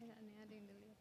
ada yang dilihat.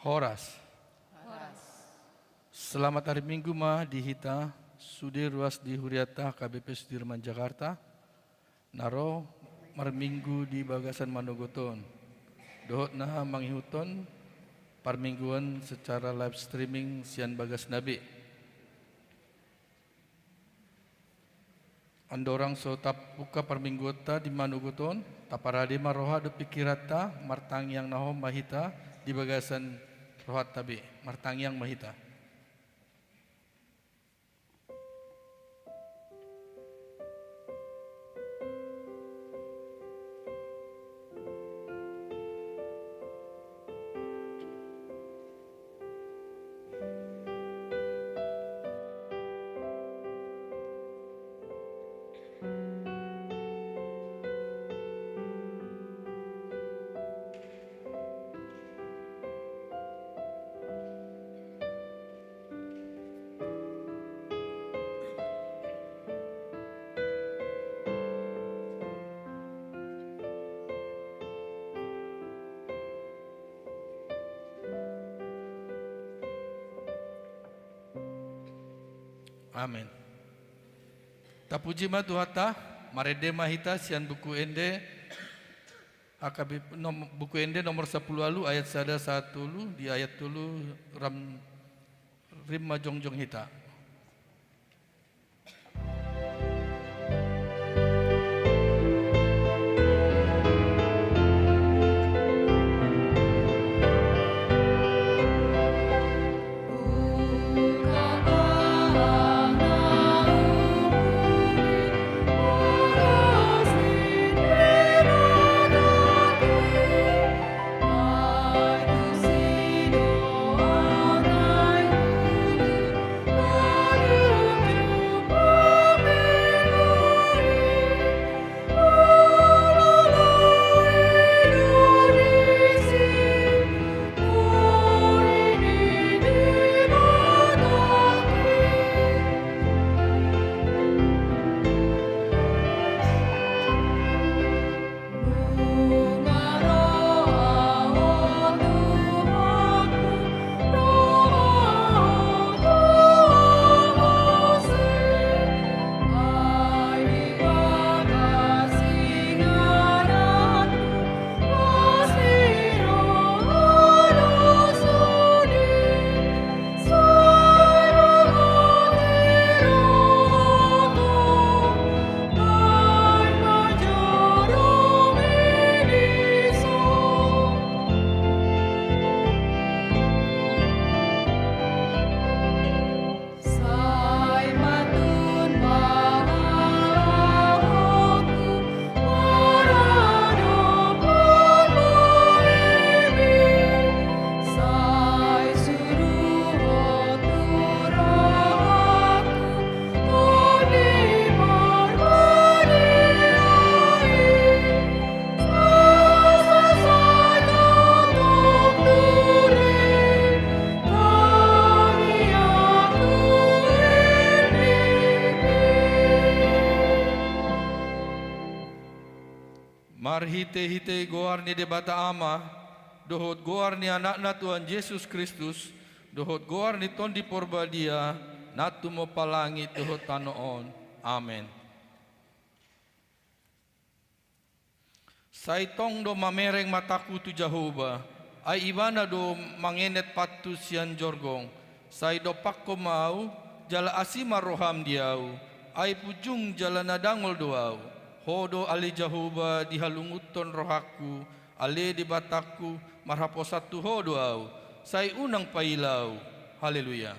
Horas. Selamat hari Minggu mah di Hita, Sudi ruas di Huriata, KBP Sudirman Jakarta. Naro mar Minggu di Bagasan Manogoton. Dohot nah manghihuton parmingguan secara live streaming sian Bagas Nabi. Andorang so tap buka parmingguota di Manogoton, taparade maroha do pikirata martang yang nahom mahita di Bagasan Rohat tabi, martangyang mahita. Amin. Tapuji ma Tuhata, marede mahita sian buku ende buku ende nomor 10 alu ayat sada 1 di ayat tulu rim majongjong hita. Mar hite goar ni debata ama, dohot goar ni anakna Tuhan Yesus Kristus, dohot goar ni tondi porbadia, natu mo palangit dohot tanoon. Amen. Saitong do mamereng mataku tu Jehovah, ay ibana do mangenet patu sian jorgong, say do pakko mau, jala asima roham diau, ay pujung jala nadangol doau, hodo ali Jahuba dihalunguton rohaku, ale di bataku, marhaposatu hodo au, say unang pailau, haleluya.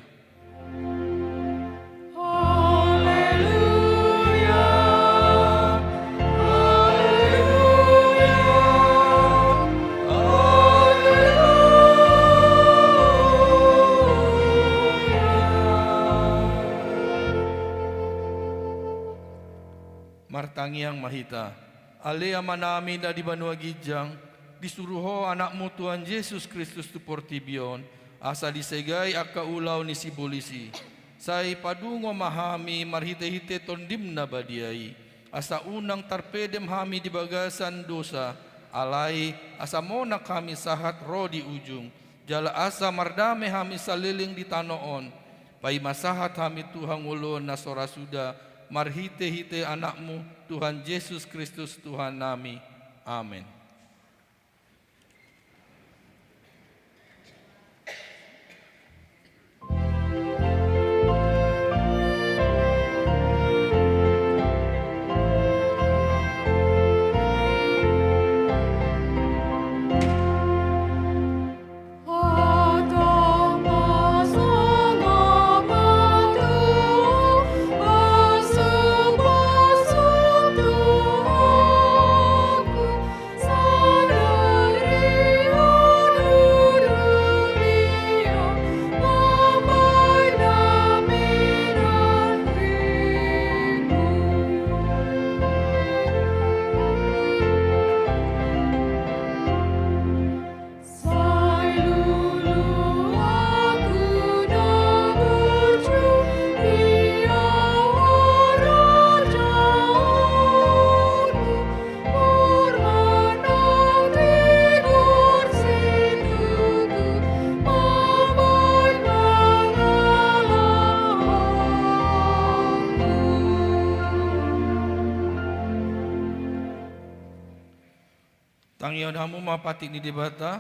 Martangiang mahita, ale ama namin na di banua gijang, disuruho anakmu Tuhan Yesus Kristus tu portibion, asa disegay akaulaw ni si polisi. Say padungo mahami marhite-hite tondim na badiay, asa unang tarpedem hami di bagasan dosa, alay asa mona kami sahat ro di ujung, jala asa mardame hami saliling di tanoon, pay masahat hami Tuhan ulon na sorasuda, marhite-hite anakmu Tuhan Yesus Kristus Tuhan nami. Amin. Tangyaw na mo mapati ni debata,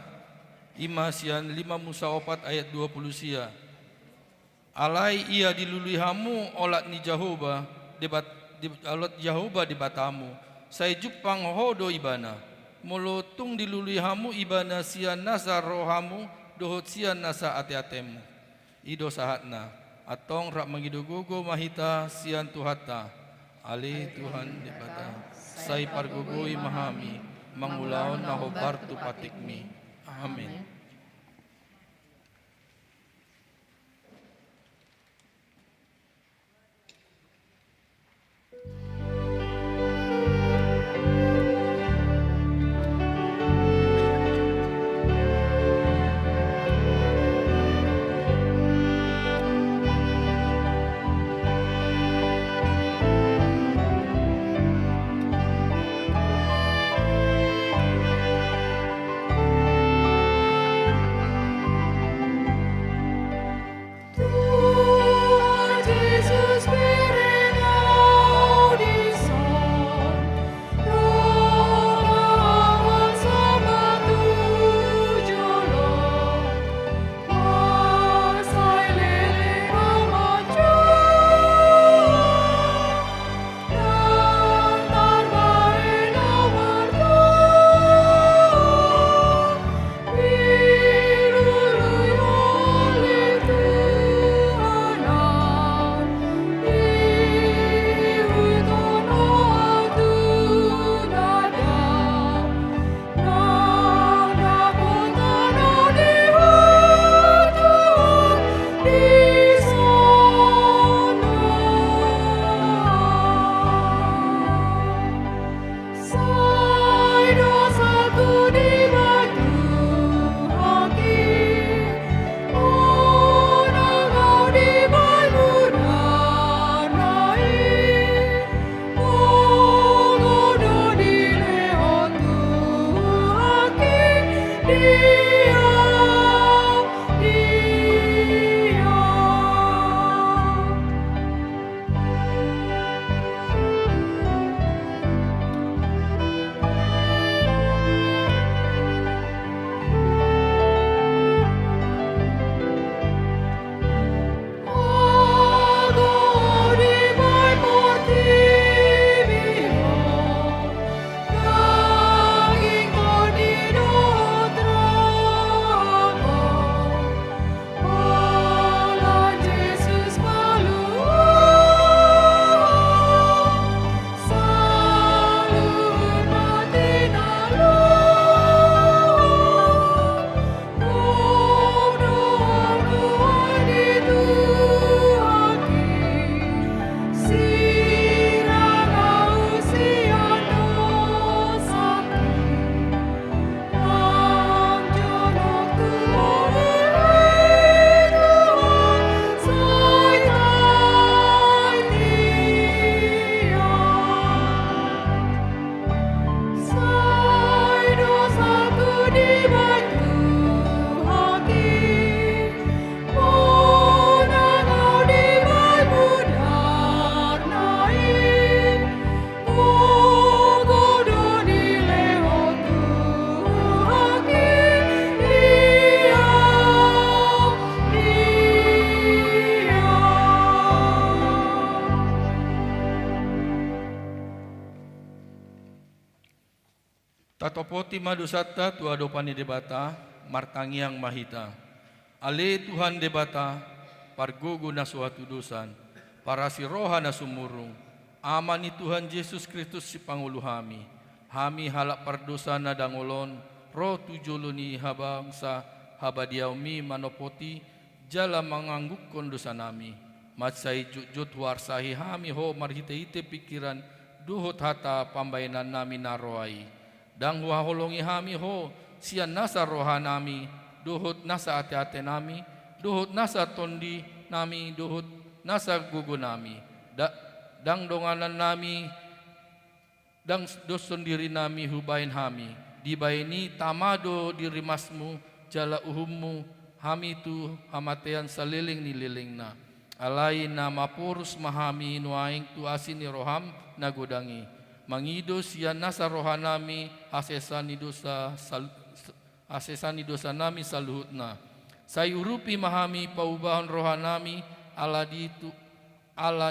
ima sian 5 Musa 4 ayat 20 sia. Alay ia diluluihamu olat ni Jahuba, olat Jahuba debatamu, say jupang hodo ibana, molotung diluluihamu ibana sian nasa rohamu, dohot sian nasa ate-atemu. Ido sahatna, atong rak magidugugo mahita sian tuhata, ali Tuhan debata, say pargugui mahami, mangulaon na hobar tu patikmi. Amin. Tatopoti madusata tu adopani debata, martangiang mahita. Ale Tuhan debata, pargugo na suatu dosan, para si roha na sumurung. Ama ni Tuhan Yesus Kristus si Pangulo hami. Hami halak pardosa na dangolon, roh tujulo ni habang sa habadiaw mi manopoti, jala mangangguk kondosa nami. Matsay jujut warsahi hami ho marhite-hite pikiran, duhot hata pambayanan nami naroai. Dang waholongi hami ho, siya nasa roha nami, duhot nasa ate-ate nami, duhot nasa tondi nami, duhot nasa gugo nami. Dang donganan nami, dang doson diri nami hubain hami. Dibayani tamado dirimasmu, jala uhummu, hami tu hamatean saliling nililing na. Alay na mapurus mahami nuaing tu asin ni roham nagodangi. Mangido siya nasa roha nami asesani dosa nami saluhut na. Sayurupi mahami paubahon roha nami ala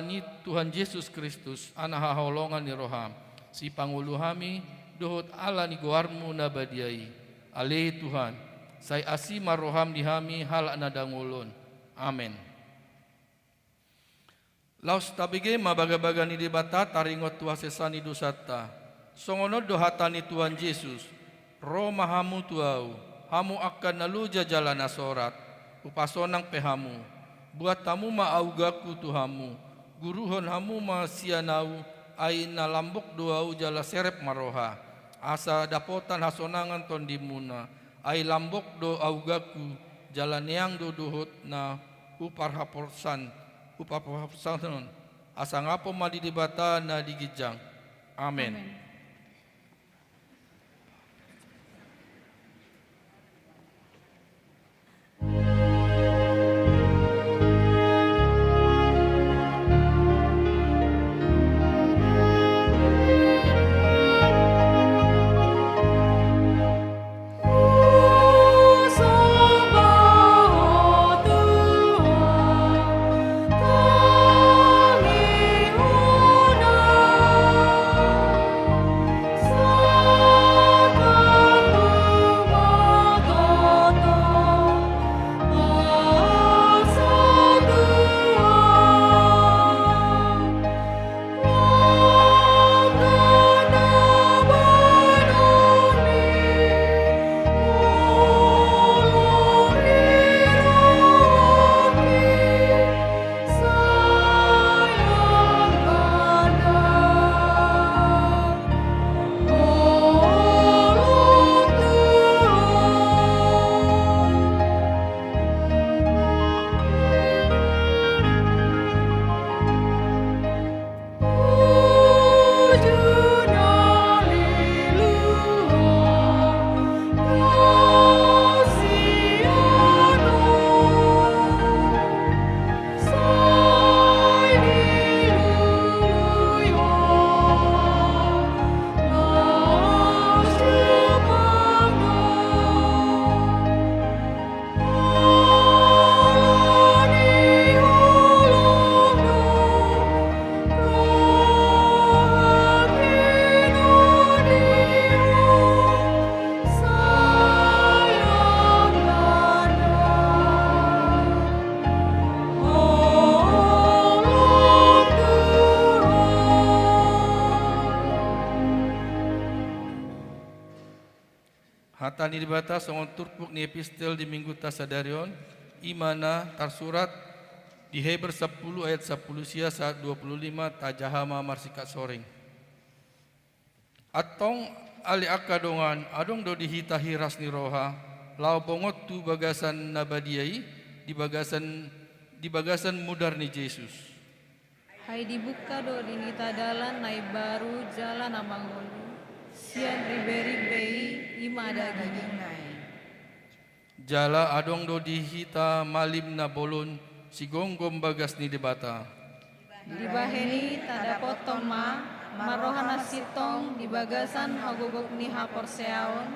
ni Tuhan Yesus Kristus anahaholongan ni roham. Si Pangulo hami dohot ala ni goarmu na badiai. Ale Tuhan, say asima roham di hami hala na dangulon. Amen. Laos tabige mabaga-baga ni debata taringot tuasesani dosata. Songonod dohata ni Tuhan Yesus. Ro mahamu tuau, hamu akan naluja jalan asorat, upasonang pehamu. Buat tamu maaugaku tuhamu, guruhon hamu masianau, ay nalambok doau jala serep maroha. Asa dapotan hasonangan tondimuna, ay lambok do augaku, jala neang do duhot na uparhaporsan, asa ngapo madidibata na digijang. Amen. Amen. Hata ni dibata songon turpuk ni epistel di minggu tasadarion imana tarsurat di Heber 10 ayat 10 sia saat 25 tajahama marsikat soring. Atong ali akadongan adong do dihitahi ras ni roha lau bongot tu bagasan nabadiai di bagasan mudar ni Yesus. Hai dibuka do dinita dalan nai baru jalan amangolu. Sian riberi ima daging nai. Jala adong do dihita malim na bolon si gonggom bagas ni debata. Dibaheni tada potong marohana sitong di bagasan hagogok ni hapor seaon.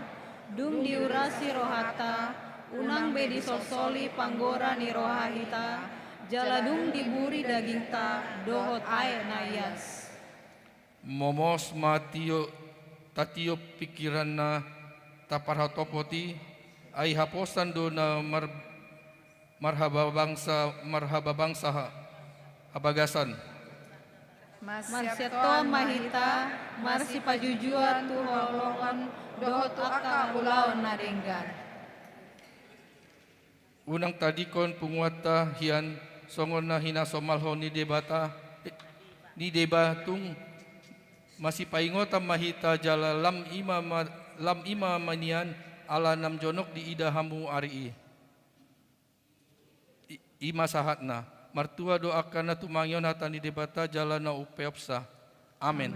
Dum diurasi rohata unang be disosoli panggora ni rohahita. Jaladung diburi daging ta dohot ae nayas. Momos matio tatiop pikiran na taparhatopoti ay haposan do na marhababangsa habagasan. Marseton mahita, marsi pajujuan tu holongan, dohot aka ulaon naringgan. Unang tadikon punguata hian songon na hinasomalho ni debatung masih paingotam mahita jala lam ima manian ala nam jonok di ida hamu ari ima sahatna martua doakan na tumangyon hata ni debata jala na upeopsa. Amen.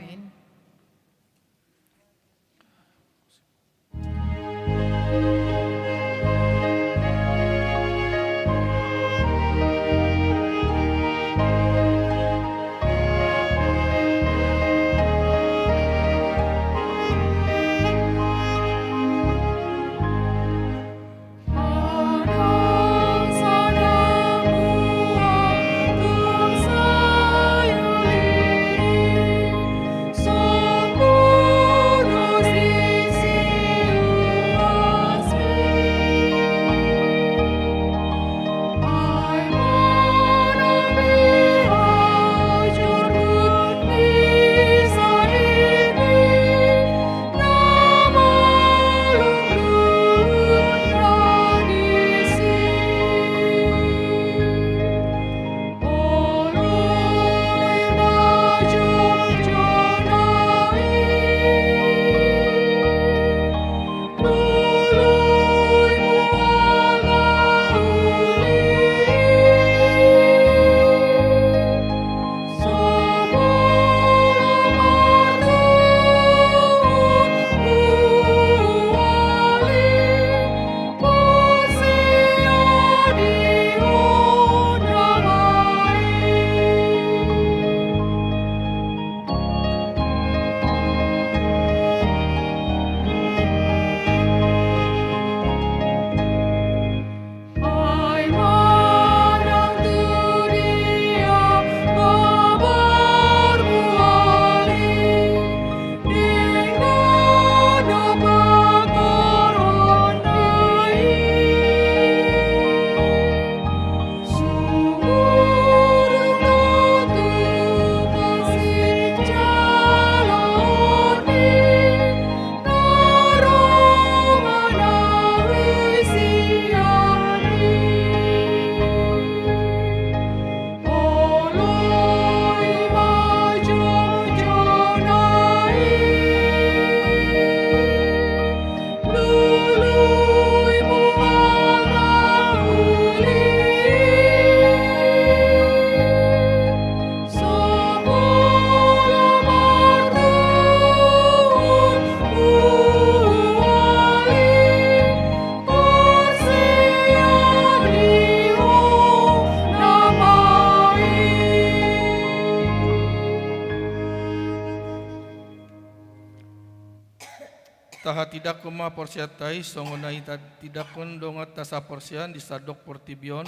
Taha tidak kuma porsiatai songonai tidak kun dongat tasa porsian disadok portibion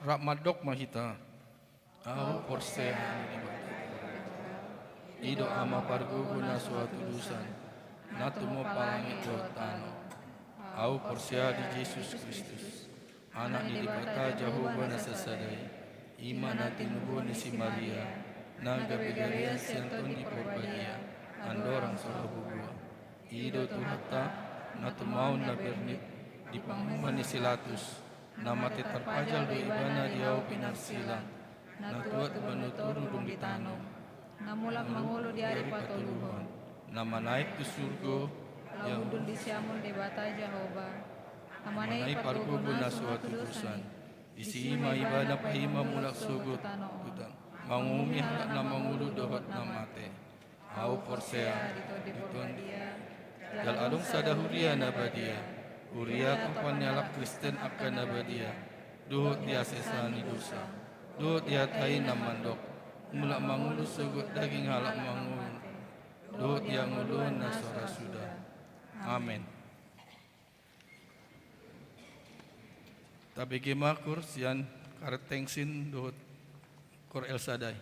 rakmadok mahita. Au porsian ido ama pargu guna suatu dusan natumo palangit tano. Au porsia di Yesus Kristus anak di dibata Jehovah nasasadai ima natinubo ni si Maria naga bidarian sianton di porbagia andorang solobugua ido tuhata natumaun na bernit di pangumuman ni Silatus namate terpajal do ibana diau pinarsilang natuat banuturu dong ditano Namulak mangulo di hari patuluhon. Nama naik ke surga yang Udul di siamul debata Jehovah. manai pargo guna suatu dusan di sima ibadah pahima mulak sugut tutan mangumi hendak nama ngulu dohot namate au porsea diton jal adong sadahuria nabadia uria kapan nyalak Kristen akan nabadia dohot dia sesani dosa dohot dia tai namandok mulak mangulu sugut daging halak mangulu dohot dia ngulun nasora sudah. Amin. Tabege makur sian karetengsin dohot kor El Sadai.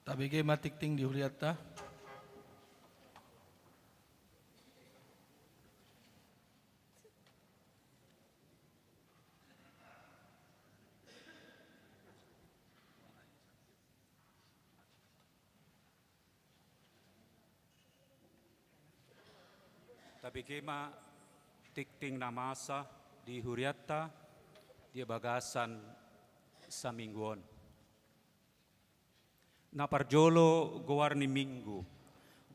Tabigay matikting di huriata. Tabigema tikting namasa di huriata di bagasan sa mingguon. Naparjolo gowarni minggu.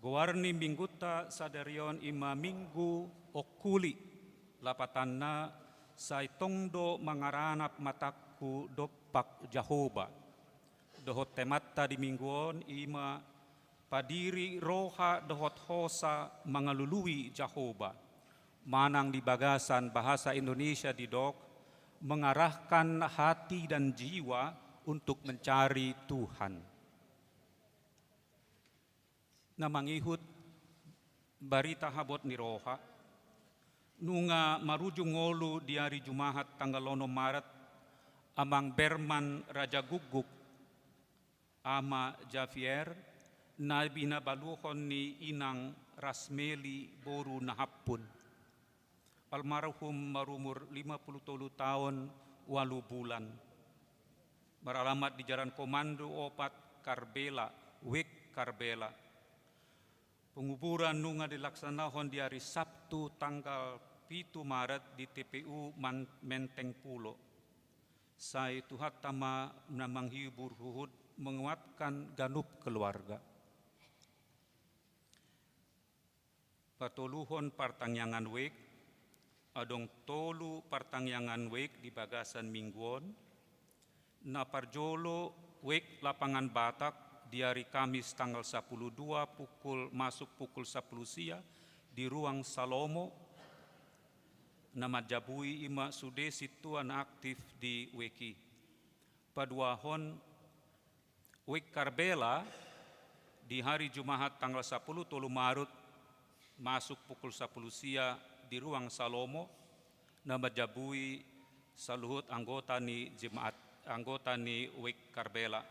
Gowarni minggu ta sadarion ima minggu okuli lapatanna sa itongdo mangaranap matakku dopak Jahoba. Dohot tematta di mingguon ima padiri roha dohot hosa mengalului Jahoba. Manang di bagasan bahasa Indonesia di dok mengarahkan hati dan jiwa untuk mencari Tuhan. Na mangihut barita habot ni roha nunga marujung ngolu di hari Jumahat tanggal 6 Maret amang Berman Raja Guguk ama Javier na binabaluhon ni inang Rasmeli Boru Nahapun. Almarhum marumur 53 tahun 8 bulan. Beralamat di Jalan Komando 4 Karbela, Wek Karbela. Penguburan nunga dilaksanakan di hari Sabtu tanggal 7 Maret di TPU Menteng Pulo. Sai Tuhat tama menghibur huhud menguatkan ganup keluarga. Patoluhon partangyangan wek, adong tolu partangyangan wek di bagasan mingguon, na parjolo wek lapangan Batak di hari Kamis tanggal 12 masuk pukul 10 sia di ruang Salomo, nama jabui ima sude situan aktif di weki. Paduahon wek Karbela di hari Jumahat tanggal 10 Maret masuk pukul 10 sia di ruang Salomo, nama jabui saluhut anggota ni jemaat anggota ni wek Karbela.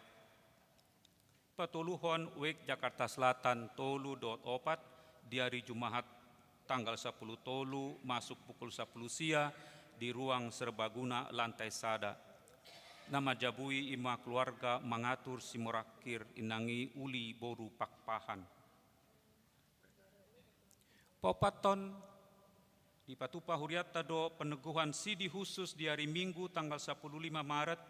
Patuluhon wek Jakarta Selatan tolu dot opat di hari Jumahat tanggal 10 tolu masuk pukul 10 sia di ruang serbaguna lantai sada. Nama jabui ima keluarga mengatur simurakir inangi uli boru pakpahan. Popaton di Patupa Huriata do peneguhan sidi khusus di hari Minggu tanggal 15 Maret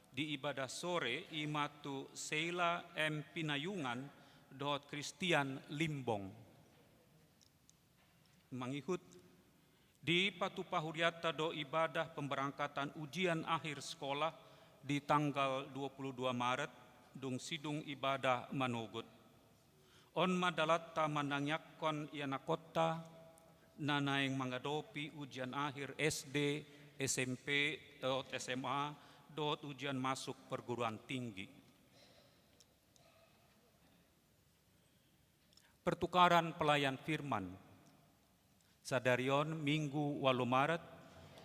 di ibadah sore imatu Seila M. Pinayungan dohot Kristian Limbong. Mangikut di Patupa Huriata do ibadah pemberangkatan ujian akhir sekolah di tanggal 22 Maret dung sidung ibadah manogut. On madalatta manangyakon ianakota nanaing mengadopi ujian akhir SD, SMP, SMA, dot ujian masuk perguruan tinggi. Pertukaran pelayan firman. Sadarion Minggu 8 Maret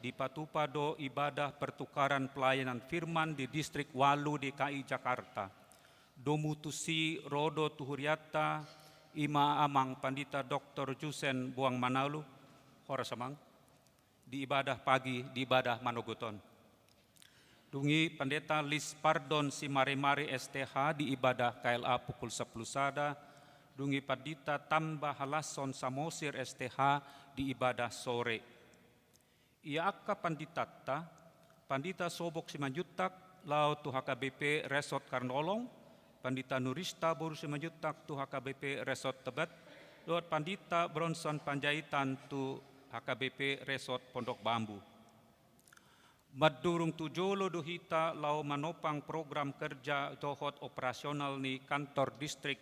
di Patupado ibadah pertukaran pelayanan firman di Distrik Walu DKI Jakarta. Domutusi Rodo Tuhuriata Ima Amang Pandita Dr. Jusen Buang Manalu Horasamang di ibadah pagi di ibadah Manoguton. Dungi Pendeta Lis Pardon Simare-Mare STH di ibadah KLA pukul 10 sada. Dungi Pandita Tambah Halason Samosir STH di ibadah sore. Ia akka panditatta, Pandita Sobok Simanjutak, Lau tu HKBP Resort Karnolong, Pandita Nurista Boru Simanjutak tu HKBP Resort Tebet, Lord Pandita Bronson Panjaitan tu HKBP Resort Pondok Bambu. Madurung tujolo duhita lau manopang program kerja dohot operasional ni kantor distrik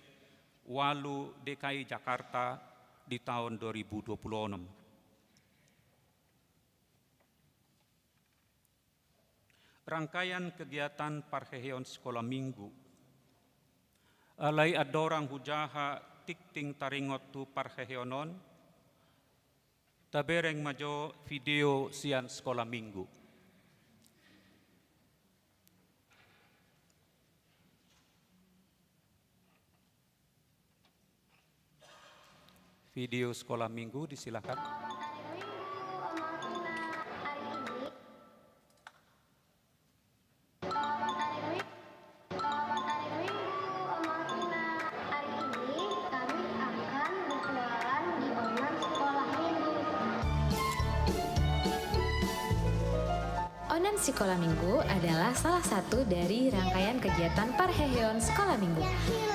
Walu DKI Jakarta di tahun 2026. Rangkaian kegiatan parheheon sekolah minggu. Alai adorang hujaha tikting taringot tu parheheonon, tabereng majo video sian sekolah minggu. Video sekolah minggu disilakan. Onan Sekolah Minggu adalah salah satu dari rangkaian kegiatan Parheheon Sekolah Minggu.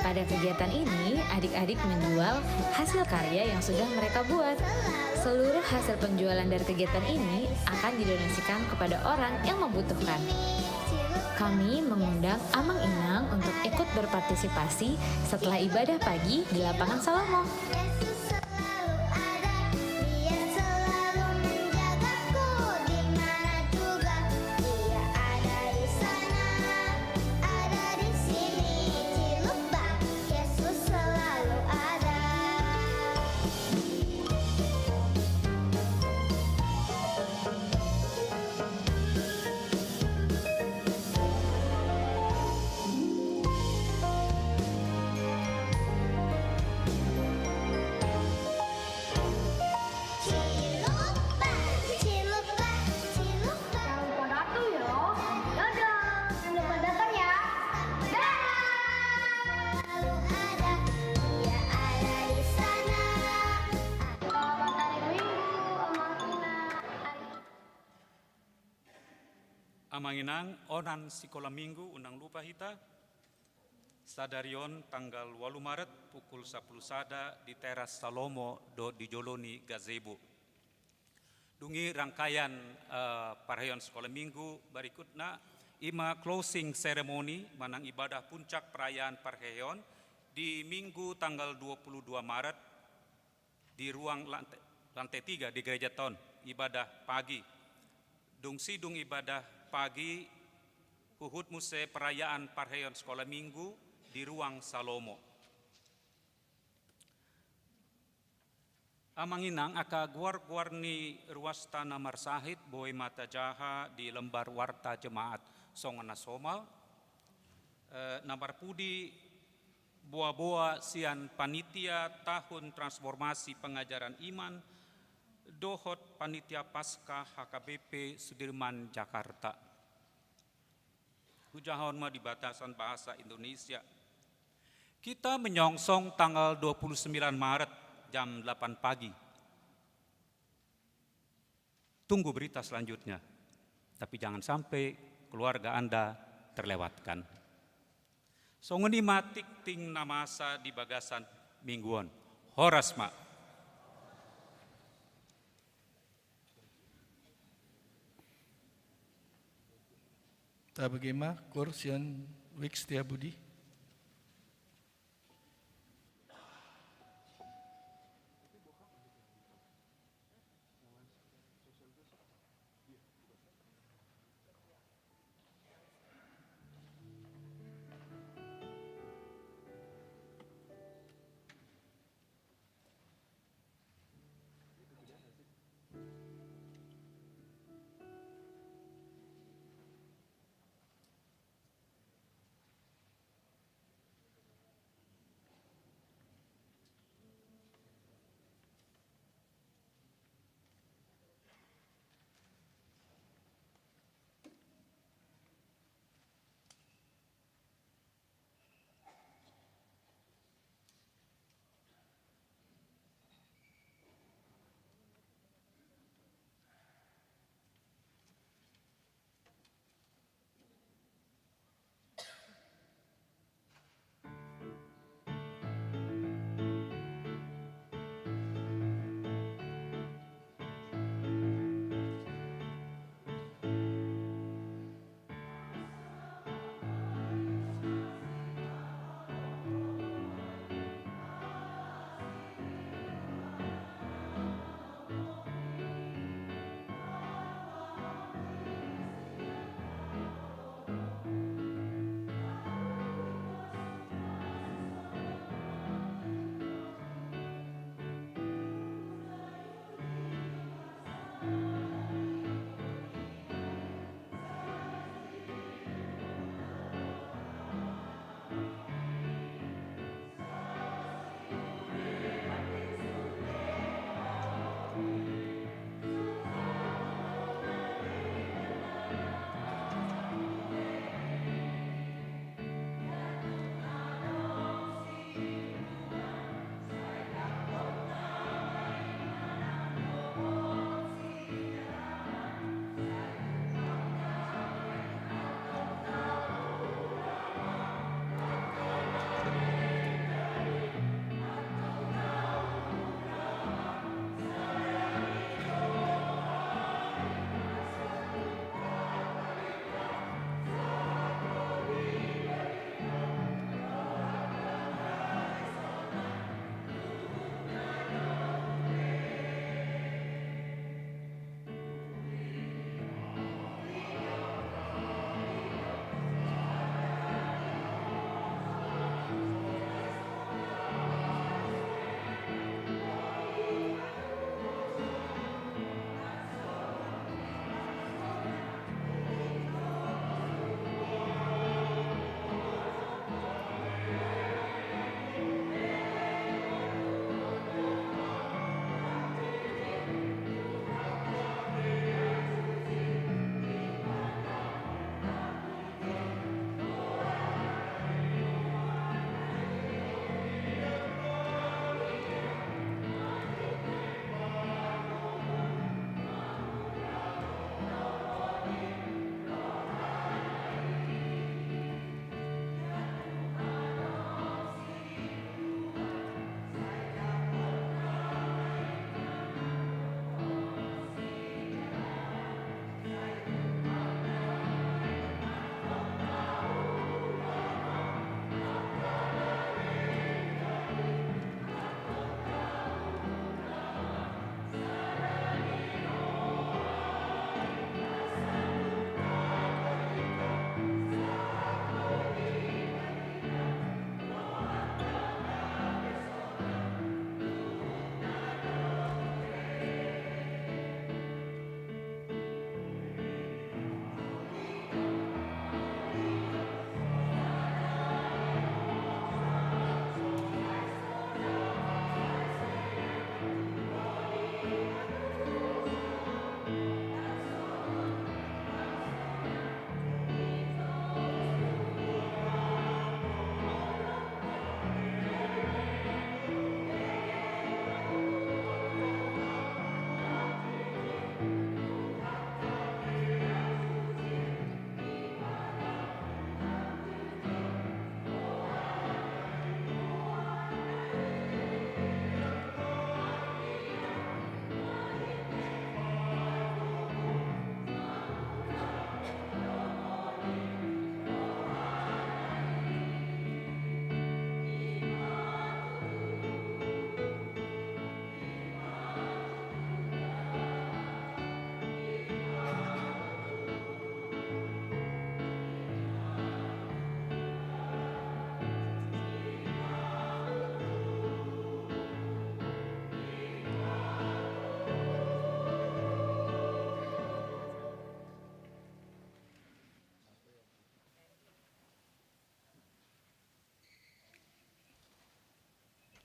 Pada kegiatan ini, adik-adik menjual hasil karya yang sudah mereka buat. Seluruh hasil penjualan dari kegiatan ini akan didonasikan kepada orang yang membutuhkan. Kami mengundang Amang Inang untuk ikut berpartisipasi setelah ibadah pagi di lapangan Salomo. Amanginang onan sekolah minggu unang lupa hita sadarion tanggal 8 Maret pukul 10 sada di teras Salomo do di Joloni gazebo. Dungi rangkaian parheon sekolah minggu berikutnya ima closing ceremony manang ibadah puncak perayaan parheon di minggu tanggal 22 Maret di ruang lantai 3 di Gereja Ton, ibadah pagi. Dung sidung ibadah pagi huhut muse perayaan parheon sekolah minggu di ruang Salomo. Amanginang aka guar-guarni ruas tanah marsahid boy mata jaha di lembar warta jemaat Songana Somal. Nabar pudi boa-boa sian panitia tahun transformasi pengajaran iman dohot panitia Paskah HKBP Sudirman Jakarta. Hujahon mah di batasan bahasa Indonesia. Kita menyongsong tanggal 29 Maret jam 8 pagi. Tunggu berita selanjutnya. Tapi jangan sampai keluarga Anda terlewatkan. Songeni matik ting namasa di bagasan mingguan. Horas mak. Tabagema Korsian Wik Setiabudi.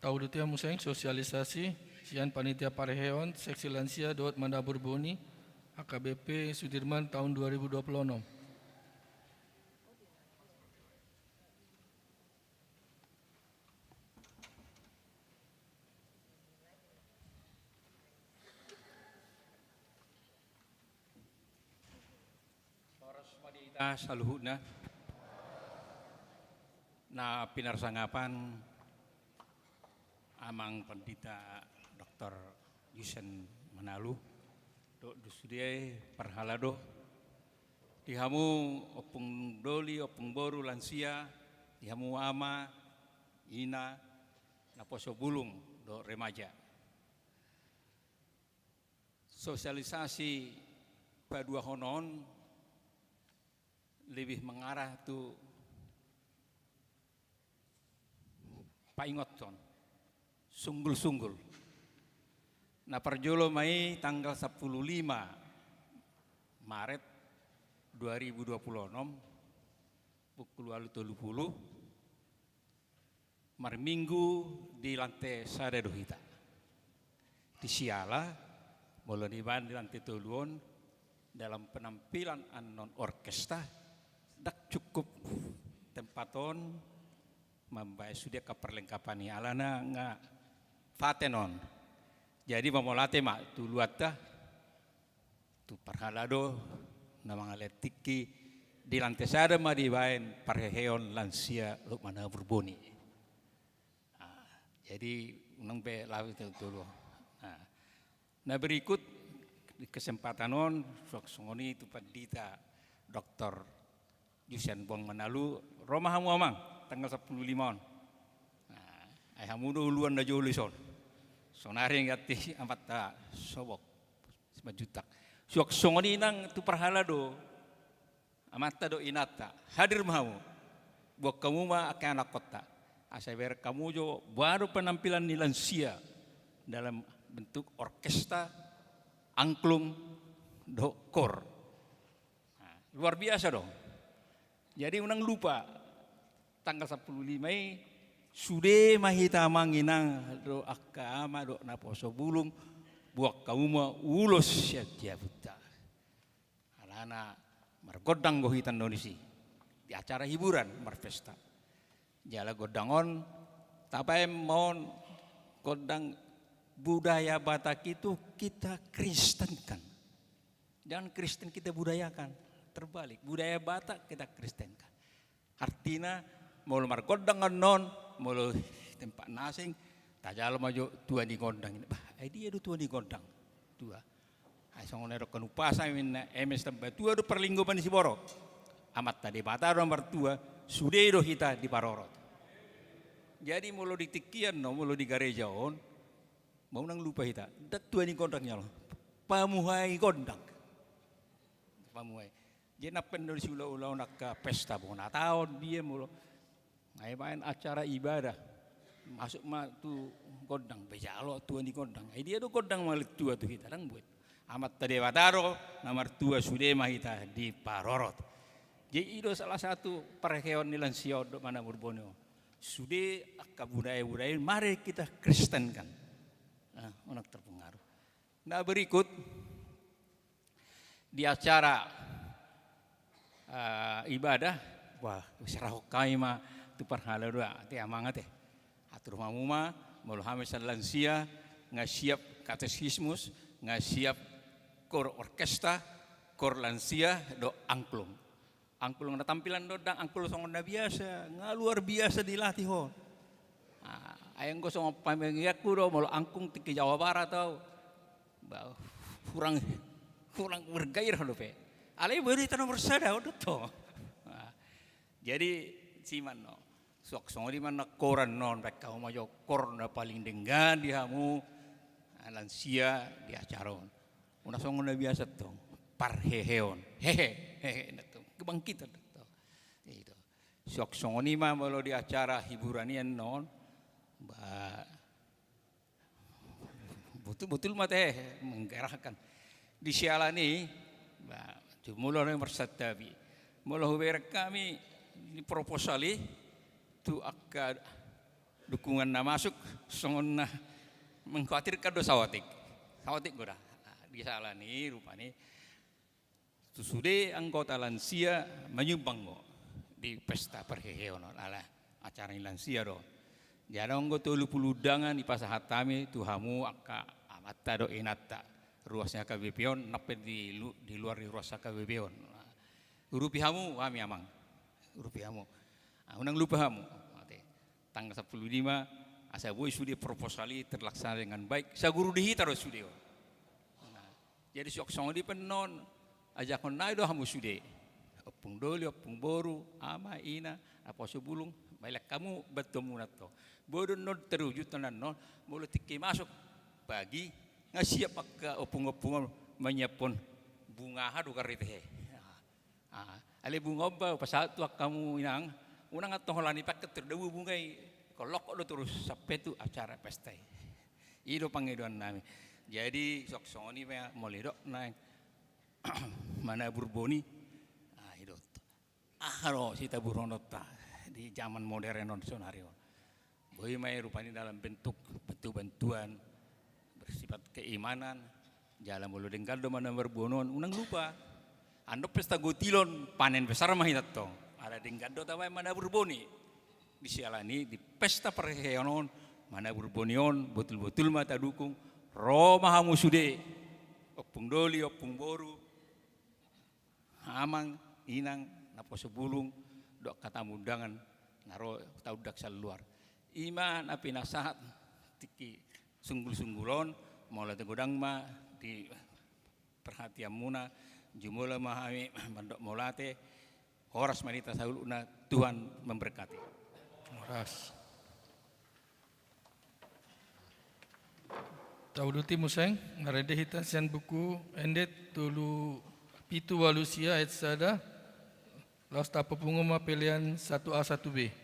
Tahu dutia museng sosialisasi sian panitia pareheon seksi lansia dot Mandabur Boni AKBP Sudirman tahun 2026. Saluhutna na pinarsangapan amang pendita Dr. Yusen Manalu do dusudie parhalado dihamu opung doli opung boru lansia dihamu ama ina na poso bulung do remaja sosialisasi padua honon lebih mengarah tu paingoton sunggul-sunggul. Nah perjolo mai tanggal 15 Maret 2026 pukul 30 mar minggu di lantai sare dohita. Di Siala mulai di lantai toluon dalam penampilan anon orkestra dak cukup tempaton membaik sudah keperlengkapan alana nga fatenon jadi mamolate mak tu luata tu parhalado namang aletiki di lantai sada ma di bain parheheon lansia luk mana berboni jadi unang be lawi tu nah berikut di kesempatan on songoni tu pendita Dr. Yusen Bong Manalu Roma hamu amang tanggal 15 on. Ai hamu do luan da jolison. Sonare ngati amata sobok 5 juta. Suak songoni nang tu parhala do amata do inata hadir mau. Buat kamu mah akan anak kota. Asaber kamu jo baru penampilan ni lansia dalam bentuk orkestra angklung do kor. Luar biasa dong. Jadi unang lupa tanggal 15 Mei sudah mahita manginang do akama do naposo bulung buak kauma ulos ya buta. Alana margodang gohitan Indonesia di acara hiburan marpesta. Jala godangon tapi mohon godang budaya Batak itu kita Kristenkan. Jangan Kristen kita budayakan. Terbalik budaya Batak kita Kristenkan artinya mau lemar godang non mau tempat nasing tajal maju tua di gondang ini bah dia itu tua di gondang tua ai songone ro kanupasa min ms tempat tua do perlinggopan di Siboro amat tadi Batak nomor tua sudah do kita di Parorot jadi mulo ditikian no mulo di garejaon mau nang lupa kita dat tua di gondangnya lo pamuhai gondang pamuhai. Jadi napen dari ulau-ulau nak ke pesta bona tahun dia mulu. Ngai main acara ibadah. Masuk mah tu gondang bejalo tuan di gondang. Dia tu gondang malik tua tu kita dang buat. Amat tadi wataro nomor tua sudah mah kita di Parorot. Jadi itu salah satu perhewan di lansia do mana Borboneo. Sudah ke budaya-budaya mari kita Kristenkan. Nah, orang terpengaruh. Nah berikut di acara ibadah wah sarahokai mah tu parhala doa ti amangat atur mamuma mulu hamisan lansia ngasiap katekismus ngasiap kor orkestra kor lansia do angklung na tampilan do dang angklung songonda biasa luar biasa dilatih ho ayang ko song pamengyaku do mulu angkung ti Jawa Barat tau kurang bergairah do pe alai beri tanah bersada udah toh. Jadi siman no, sok songoli mana koran non mereka majo korna paling denggan dihamu lansia di acaron. Una songona biasa toh parheheon hehe nato kebangkitan toh. Itu sok songoni mah kalau di acara hiburanian non betul-betul mah teh menggerakkan di Sialani mula nomor satabi mula huber kami di proposali tu akka dukungan na masuk songon na mengkhawatirkan do sawatik goda di salah nih rupanya itu sudah anggota lansia menyumbang di pesta perheheon ala acara lansia do jadi anggota 30 undangan di pasahat kami tuhamu aka amata do inata ruasnya KBP-on nape di luar di ruas KBP-on rupihamu kami amang rupihamu unang lupahamu tanggal 15 asa boy sudah proposali terlaksana dengan baik sa guru dihita do sudah jadi sok song di penon aja kon nai do hamu sude opung doli opung boru ama ina apa sebulung bailak kamu bertemu nato bodo no terwujud tenan no boleh tiki masuk pagi ngasiap ke opung-opung menyiapkan bunga hadu karite ale bunga ba pasal tu kamu inang unang atong holani paket terdewu bungai kolok do terus sampai tu acara pesta ido pangiduan nami. Jadi sok songoni mea moledok naik mana burboni itu aharo sita buronota di zaman modern non sonario boy mai rupanya dalam bentuk bantuan bersifat keimanan jalan bolu dengkal do mana berbonon unang lupa ando pesta gotilon panen besar mah itu ada dengkal do tawai mana burboni disialani di pesta perheonon mana burbonion betul-betul mata dukung Roma hamu sude opung doli opung boru amang inang napo sebulung dok kata mundangan naro tau dak luar iman api nasahat tiki sunggul-sunggulon mola tegodang ma di perhatian muna jumula mahami mandok molate horas manita sauluna Tuhan memberkati Horas. Tauduti museng ngarede hita sian buku endet tulu pitu walusia ayat sada laus tapa punguma pilihan 1A 1B.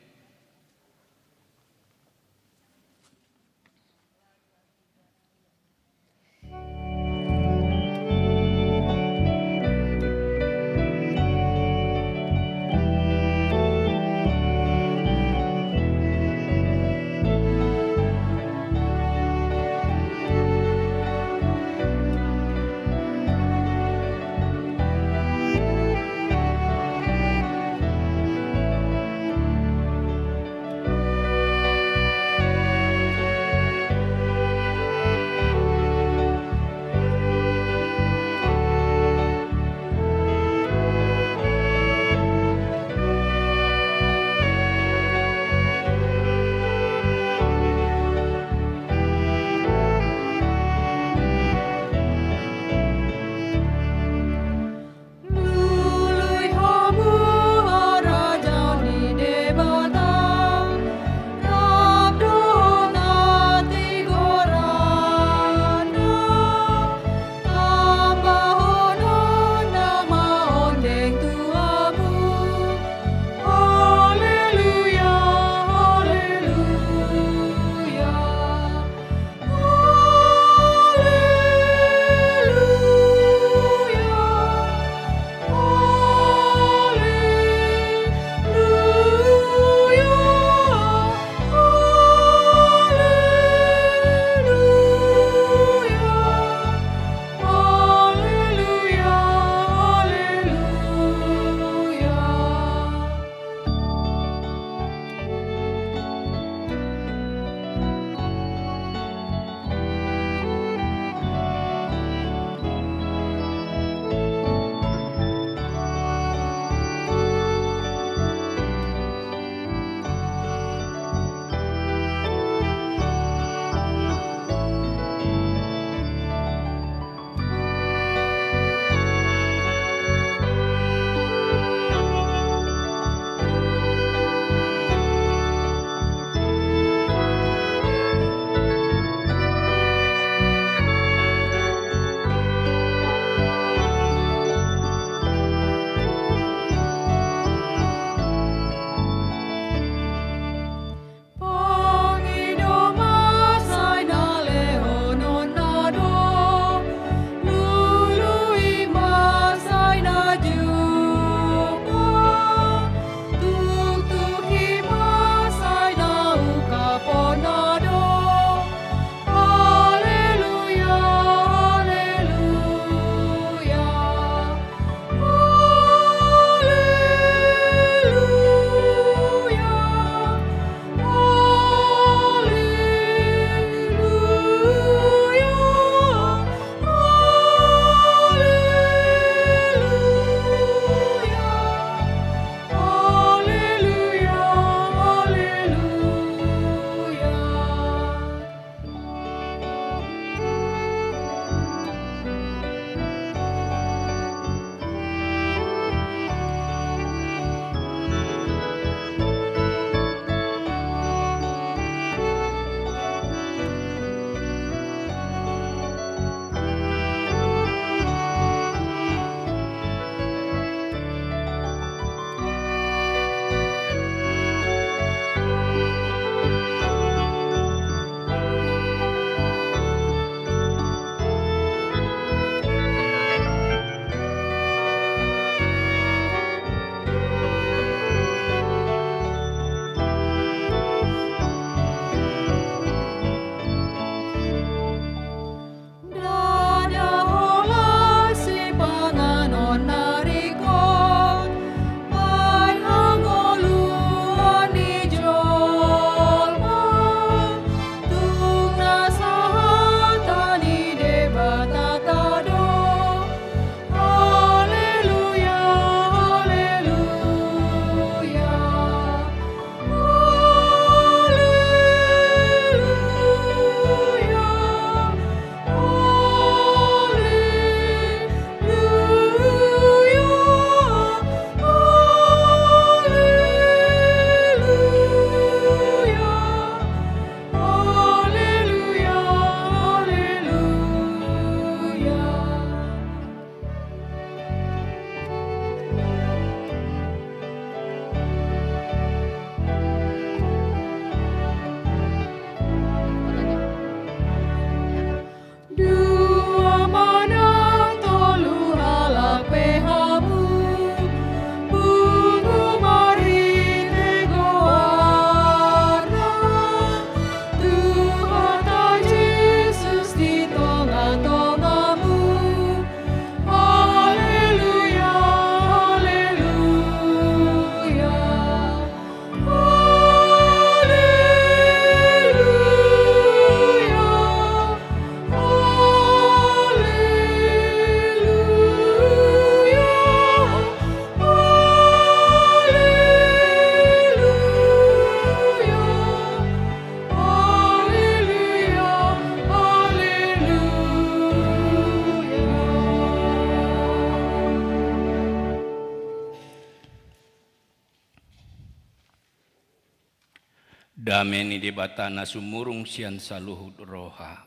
Dameni debatana sumurung sian saluhut roha.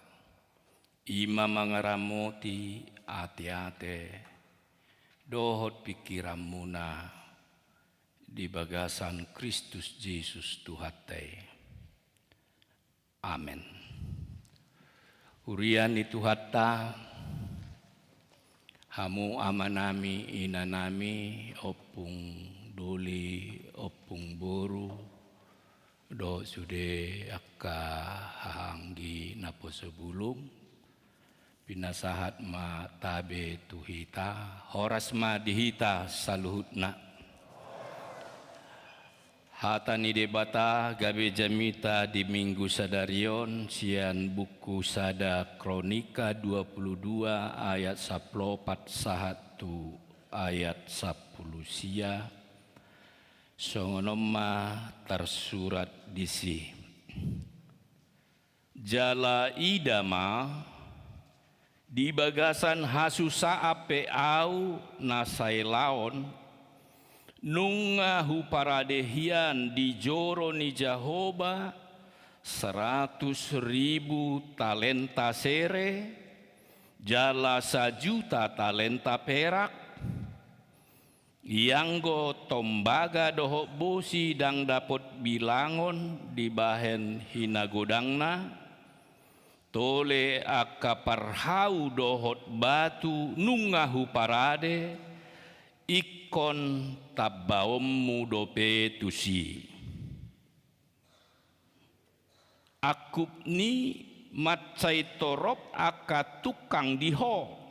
Ima mangaramoti ate-ate. Dohot pikiramuna di bagasan Kristus Yesus Tuhatai. Amin. Hurian itu hatta hamu amanami inanami opung doli opung boru do sude akka hanggi napo sebulung pinasahat ma tabe tuhita horas ma dihita saluhutna hatani debata gabe jamita di minggu sadarion sian buku sada kronika 22 ayat 14 sahatu ayat 10 sia songonoma tersurat disi jala idama di bagasan hasusa ape au nasai laon nunga huparadehian di joro ni Jahoba 100.000 talenta sere jala 1 juta talenta perak Yanggo tombaga dohok bosi dang dapot bilangon di bahen hinagodangna tole akaparhau dohot batu nungahu parade ikon tabaommu dope tusi akup ni matsai torop aka tukang diho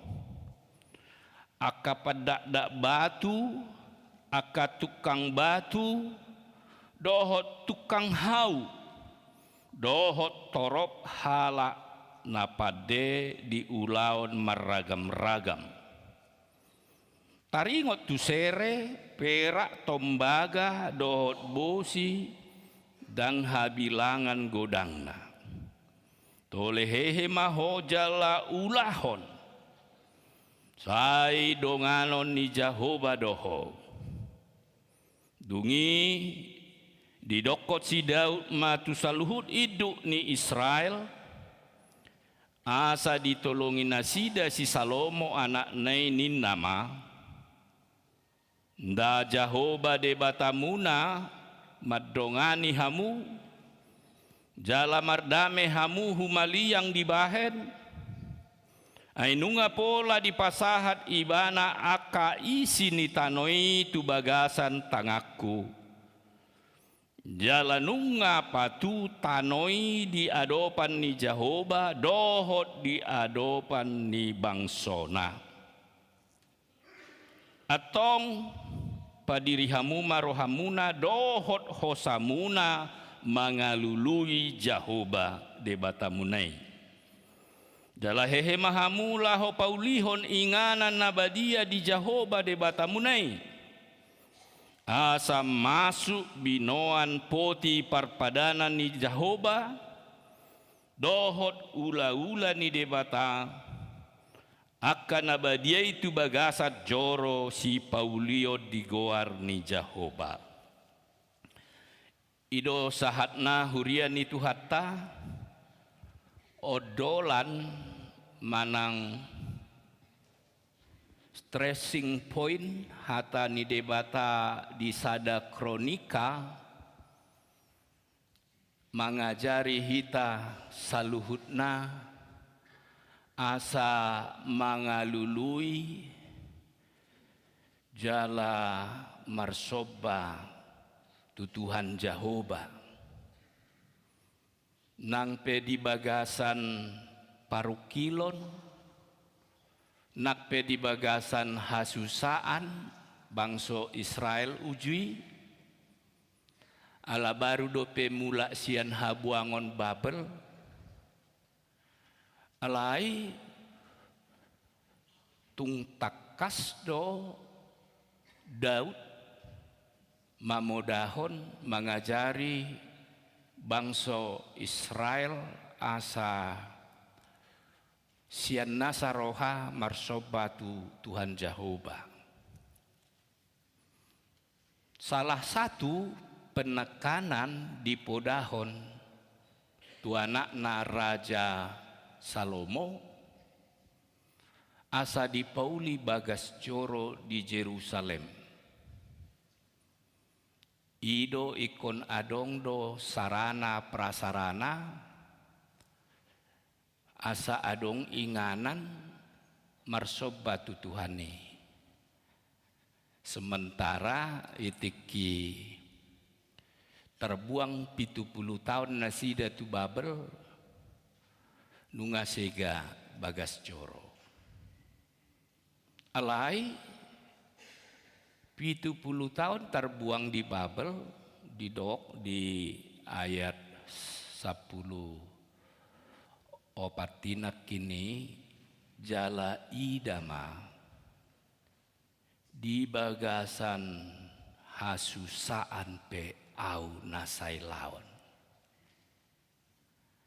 aka padak-dak batu aka tukang batu dohot tukang hau dohot torop hala napade di ulaon maragam-ragam taringot tu sere perak tombaga dohot bosi dan habilangan godangna tolehehe mahojala ulahon sai donganon ni Jahoba doho dungi di dokot si Daud matu saluhut iduk ni Israel asa ditolongi nasida si Salomo anak nainin nama nda Jahoba debatamuna madongani hamu jala mardame hamu humali yang dibahen ainunga pola di pasahat ibana aka isi ni tanoi tu bagasan tangaku jalanunga patu tanoi di adopan ni Jahoba dohot di adopan ni bangsona atong padirihamu marohamuna dohot hosamuna mangalului Jahoba debatamunai jala hehe mahamula ho paulihon inganan nabadia di Jahoba debatamunai asa masuk binoan poti parpadanan ni Jahoba dohot ula-ula ni debata akan nabadia itu bagasat joro si Paulio di goar ni Jahoba ido sahatna hurian itu hatta odolan manang stressing point hata ni debata di sada kronika mangajari hita saluhutna asa mangalului jala marsoba tutuhan Jahoba nang pedi bagasan parukilon nak pedi bagasan hasusaan bangso Israel ujui ala baru dope mula sian habuangon Babel alai tung takas do Daud mamodahon mengajari bangso Israel asa sian nasaroha marsobatu Tuhan Jahoba. Salah satu penekanan di podahon tu anakna Raja Salomo asa di Pauli Bagas Coro di Jerusalem. Ido ikon adongdo sarana prasarana asa adong inganan marsobatu Tuhani. Sementara itiki terbuang 70 tahun nasida tu Babel nunga sega Bagas Coro. Alai 70 tahun terbuang di Babel di ayat 10 opatinak kini jala idama di bagasan hasusaan pe au nasai lawan.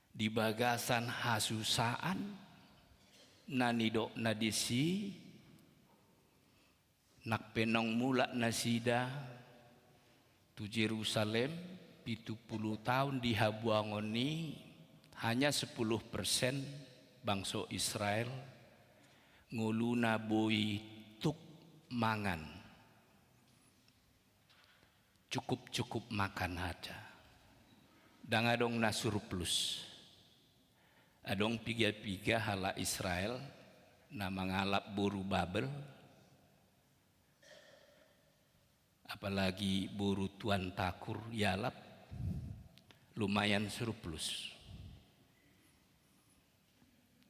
Di bagasan hasusaan nanidok nadisi nak penong mula nasida tu Jerusalem 70 tahun di habuangon ni hanya 10% bangsa Israel nguluna boi tuk mangan. Cukup-cukup makan aja. Dan adong na surplus. Adong piga-piga hala Israel na mangalap buru Babel. Apalagi buru Tuan Takur yalap lumayan surplus.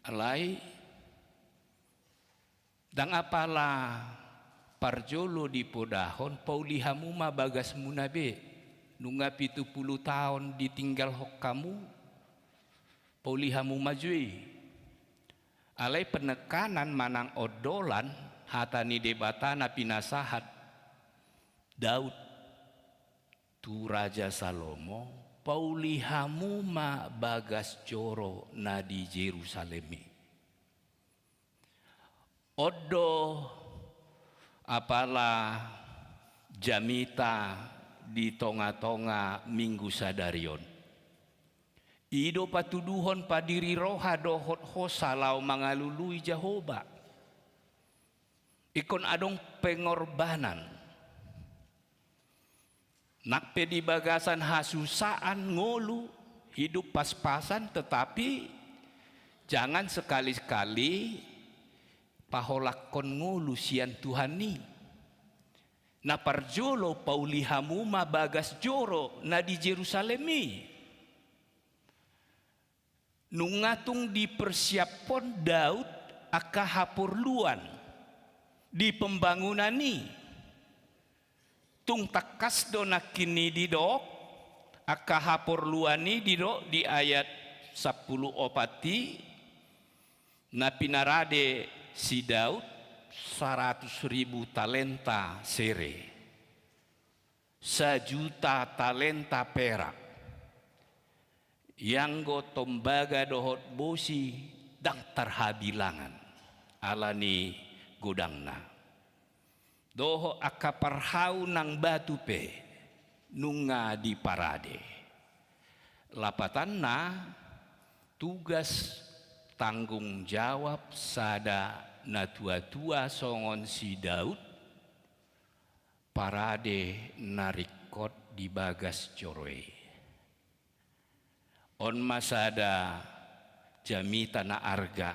Alai dan apalah parjolo di podahon pauli hamuma bagas munabe nunga 70 tahun ditinggal hok kamu pauli hamuma jui. Alai penekanan manang odolan hatani debatana pinasahat Daud tu Raja Salomo pauli hamuma Bagas Coro na di Jerusalemi. Odo apalah jamita di tonga-tonga minggu sadarion. Ido patuduhon padiri roha dohot hosalau mangalului Jehoba. Ikon adong pengorbanan. Nakpe di bagasan hasusaan ngolu hidup pas-pasan, tetapi jangan sekali-sekali paholakon ngolu sian Tuhan ni. Na parjolo pauli hamuma Bagas Coro na di Jerusalemi. Nungatung dipersiapon Daud aka hapurluan di pembangunan ni. Tung takas do nakini didok aka hapurluani didok di ayat 10 opati na pinarade si Daud 100.000 talenta sere, 1 juta talenta perak, yang go tombaga dohot bosi dang terhabilangan alani godangna. Doho akaparhau nang batu pe nunga di parade. Lapatanna tugas tanggung jawab sada na tua-tua songon si Daud parade narikot di Bagas Coroe. On masada jamita na arga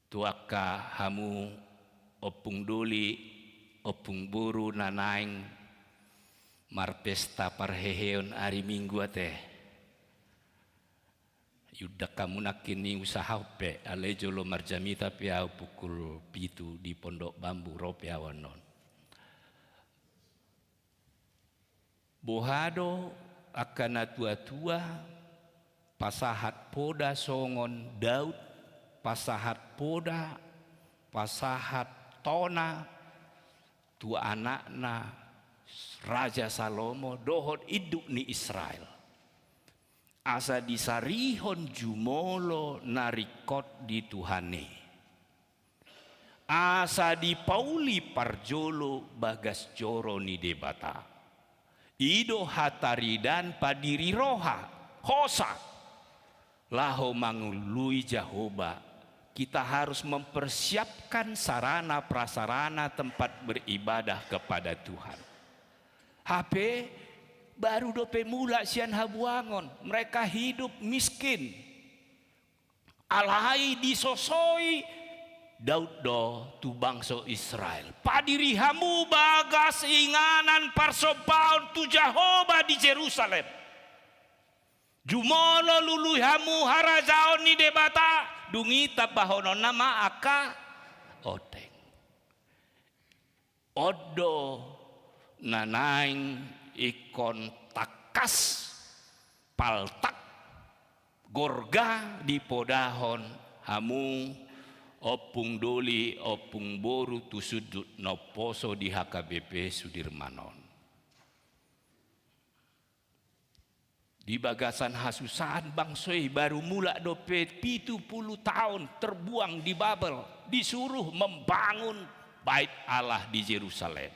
tuaka hamu opung duli opung buru nanaing marpesta parheheon hari Minggu teh. Yudak kamu nakini usaha pe alejo lo marjamita piau pukul 7 di Pondok Bambu rope awanon. Bohado akan tua-tua pasahat poda songon Daud, pasahat poda, pasahat tona tu anakna Raja Salomo dohot iduk ni Israel. Asa disarihon jumolo narikot di Tuhane. Asa di pauli parjolo Bagas Coro ni debata. Ido hataridan padiri roha hosa laho mangului Jehovah. Kita harus mempersiapkan sarana prasarana tempat beribadah kepada Tuhan. HP baru dope mula sian habuangon, mereka hidup miskin. Alhai disosoi Daud do tu bangsa Israel. Padiri hamu bagas inganan parsopaun tu Jehovah di Jerusalem. Jumono lului hamu harajaon ni debata dungi tabahono nama aka oteng. Odo nanaing ikon takas paltak gorga di podahon hamu opung doli opung boru tu sudut no poso di HKBP Sudirmanon. Di bagasan hasusahan bangsoi baru mula dope 70 tahun terbuang di Babel, disuruh membangun bait Allah di Yerusalem.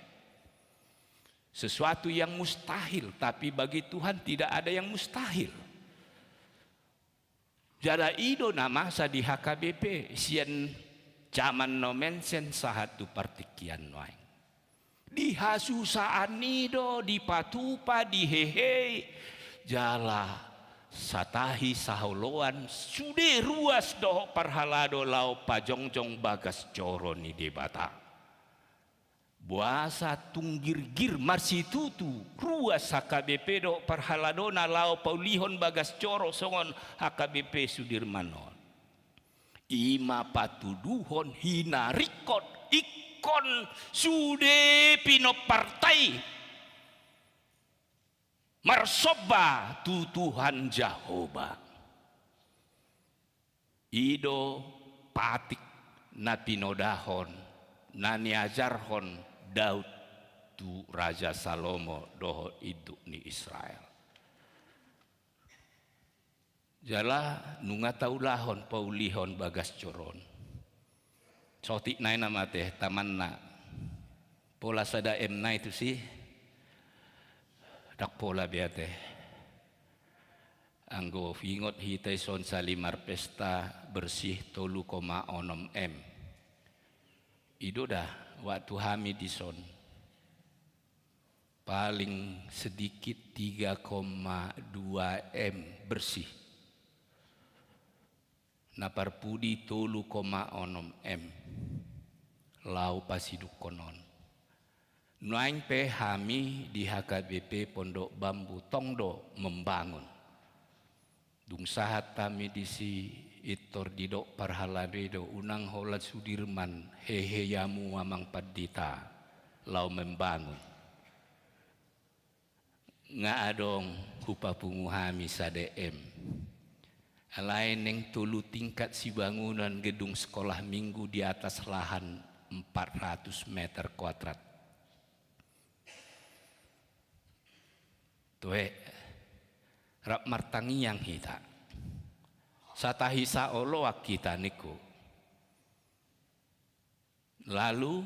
Sesuatu yang mustahil, tapi bagi Tuhan tidak ada yang mustahil. Jada ido nama sa di HKBP sian zaman no mention sahatu partikian noai. Di hasusaan nido, di patupa, di hehe, jala satahi saholoan sude ruas doh parhalado lau pajongjong bagas coro ni debata. Buasa tunggir-gir marsitutu ruas HKBP do parhaladona lau paulihon bagas coro songon HKBP Sudirmanon. Ima patuduhon hinarikot ikon sude pino partai marsoba tu Tuhan Jehovah. Ido patik na pinodahon na niajarhon Daud tu Raja Salomo doho iduk ni Israel. Jala nunga taulahon paulihon bagas coron. Sotik nai nama teh tamanna. Pola sada emna itu sih. Dak pola biate. Anggo fingot hitai son salimar pesta bersih 3,6 M. Ido dah waktu hami di son. Paling sedikit 3,2 M bersih. Napar pudi 3,6 M. Lau pasiduk konon. Nuaing pe hami di HKBP Pondok Bambu Tongdo membangun. Dung sahat kami di si itor didok parhalabedo unang holat Sudirman hehe yamu amang padita lau membangun. Nga adong hupa pungu hami sa DM. Alain neng tulu tingkat si bangunan gedung sekolah minggu di atas lahan 400 meter kuadrat. Tuhe rap martangi yang hita satahisa oloak kita niku. Lalu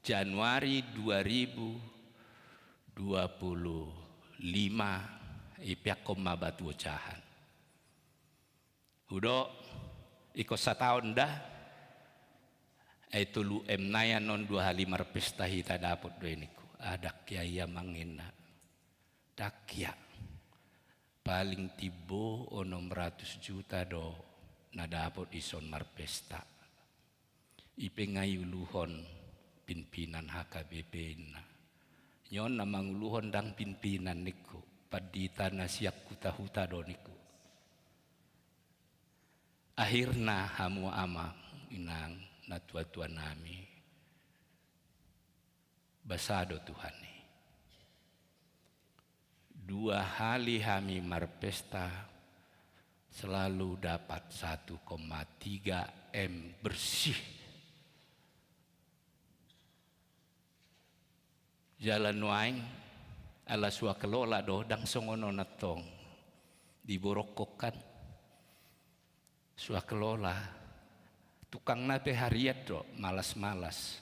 Januari 2025 ipiak koma batu ocahan udo ikut setahun dah itu lu emnaya non 25 pesta hita dapat do niku ada kiai mangina dakya paling tibo 600 juta do nadapot ison marpesta ipe ngayuluhon pimpinan HKBP na nyon namanguluhon dang pimpinan niku padita nasiak kuta-huta do niku akhirna hamu ama inang natua-tua nami basado Tuhan. 2 hari kami marpesta selalu dapat 1,3 M bersih. Jalan waing ala sua kelola do dang songono natong diborokokan sua kelola tukang nate hariat do malas-malas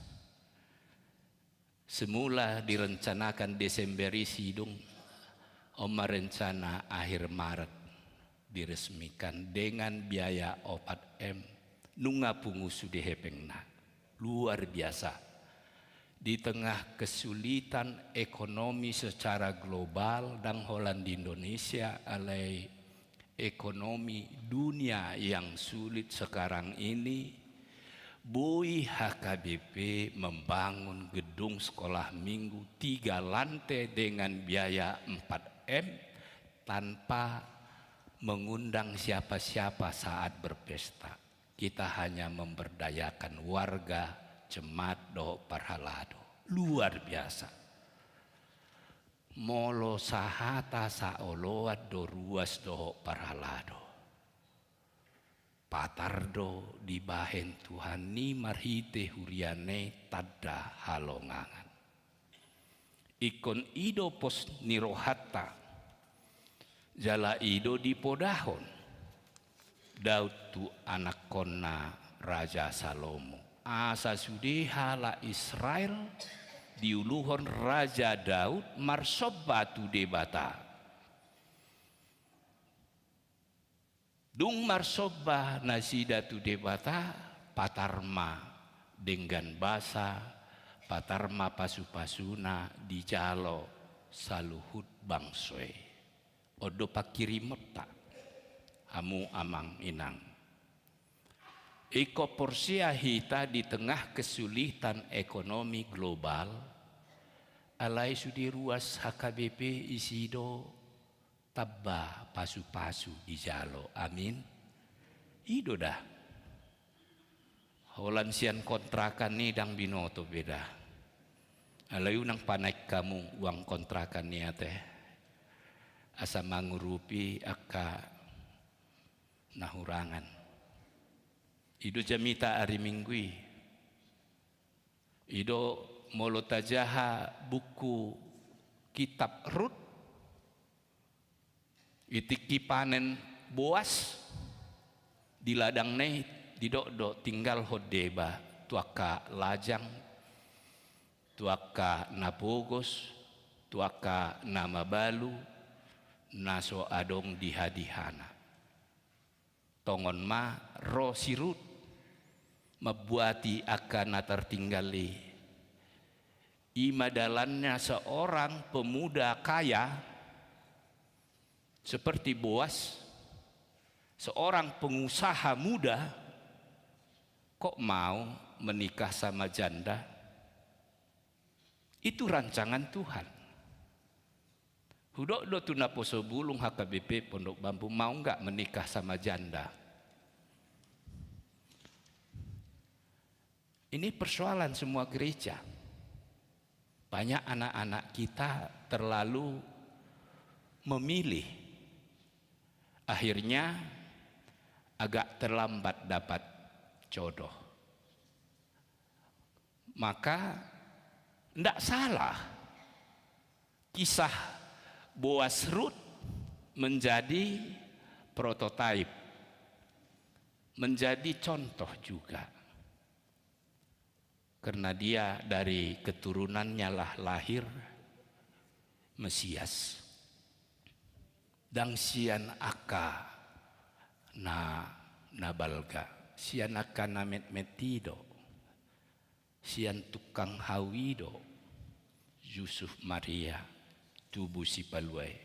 Semula direncanakan Desember sidung, Oma rencana akhir Maret diresmikan dengan biaya 4M. Nunga pungu sudah hepengna. Luar biasa. Di tengah kesulitan ekonomi secara global dan Holland di Indonesia, alai ekonomi dunia yang sulit sekarang ini, Boy HKBP membangun gedung sekolah minggu 3 lantai dengan biaya 4M tanpa mengundang siapa-siapa saat berpesta. Kita hanya memberdayakan warga Cemat do Parhalado. Luar biasa. Molo sahata saoloat do ruas do Parhalado. Patardo di bahen Tuhan ni marhite huriane tada halongangan. Ikon ido pos nirohata jala ido di podahon. Daud tu anak kona Raja Salomo. Asa sudeha la Israel diuluhon Raja Daud marsoba tu debata. Dung marsoba nasida tu debata patarma dengan basa patarma pasu-pasuna di jalo saluhut bangsoe. Odo pakiri meta hamu amang inang. Iko porsia hita di tengah kesulitan ekonomi global, alai sudi ruas HKBP isido tabba pasu-pasu di jalo. Amin. Ido dah. Holan sian kontrakan ni dang binoto beda. Alai unang panaik kamu uang kontrakan ni ate. Asa mangurupi aka nahurangan. Ido jamita hari minggui. Ido molotajaha buku kitab Rut. Itiki panen Boas di ladang ne didok-dok tinggal hodeba tuaka lajang, tuaka napogos, tuaka nama balu, naso adong dihadihana. Tongon ma ro sirut membuati akan tertinggali. Imadalannya seorang pemuda kaya seperti Boas, seorang pengusaha muda, kok mau menikah sama janda? Itu rancangan Tuhan. Hudok do tuna poso bulung HKBP Pondok Bambu mau nggak menikah sama janda? Ini persoalan semua gereja. Banyak anak-anak kita terlalu memilih. Akhirnya agak terlambat dapat jodoh. Maka tidak salah kisah Boas Rut menjadi prototipe, menjadi contoh juga. Karena dia dari keturunannya lah lahir Mesias. Dan sian aka nabalga, sian aka namet metido, sian tukang hawido, Yusuf Maria, tubuh si paluai.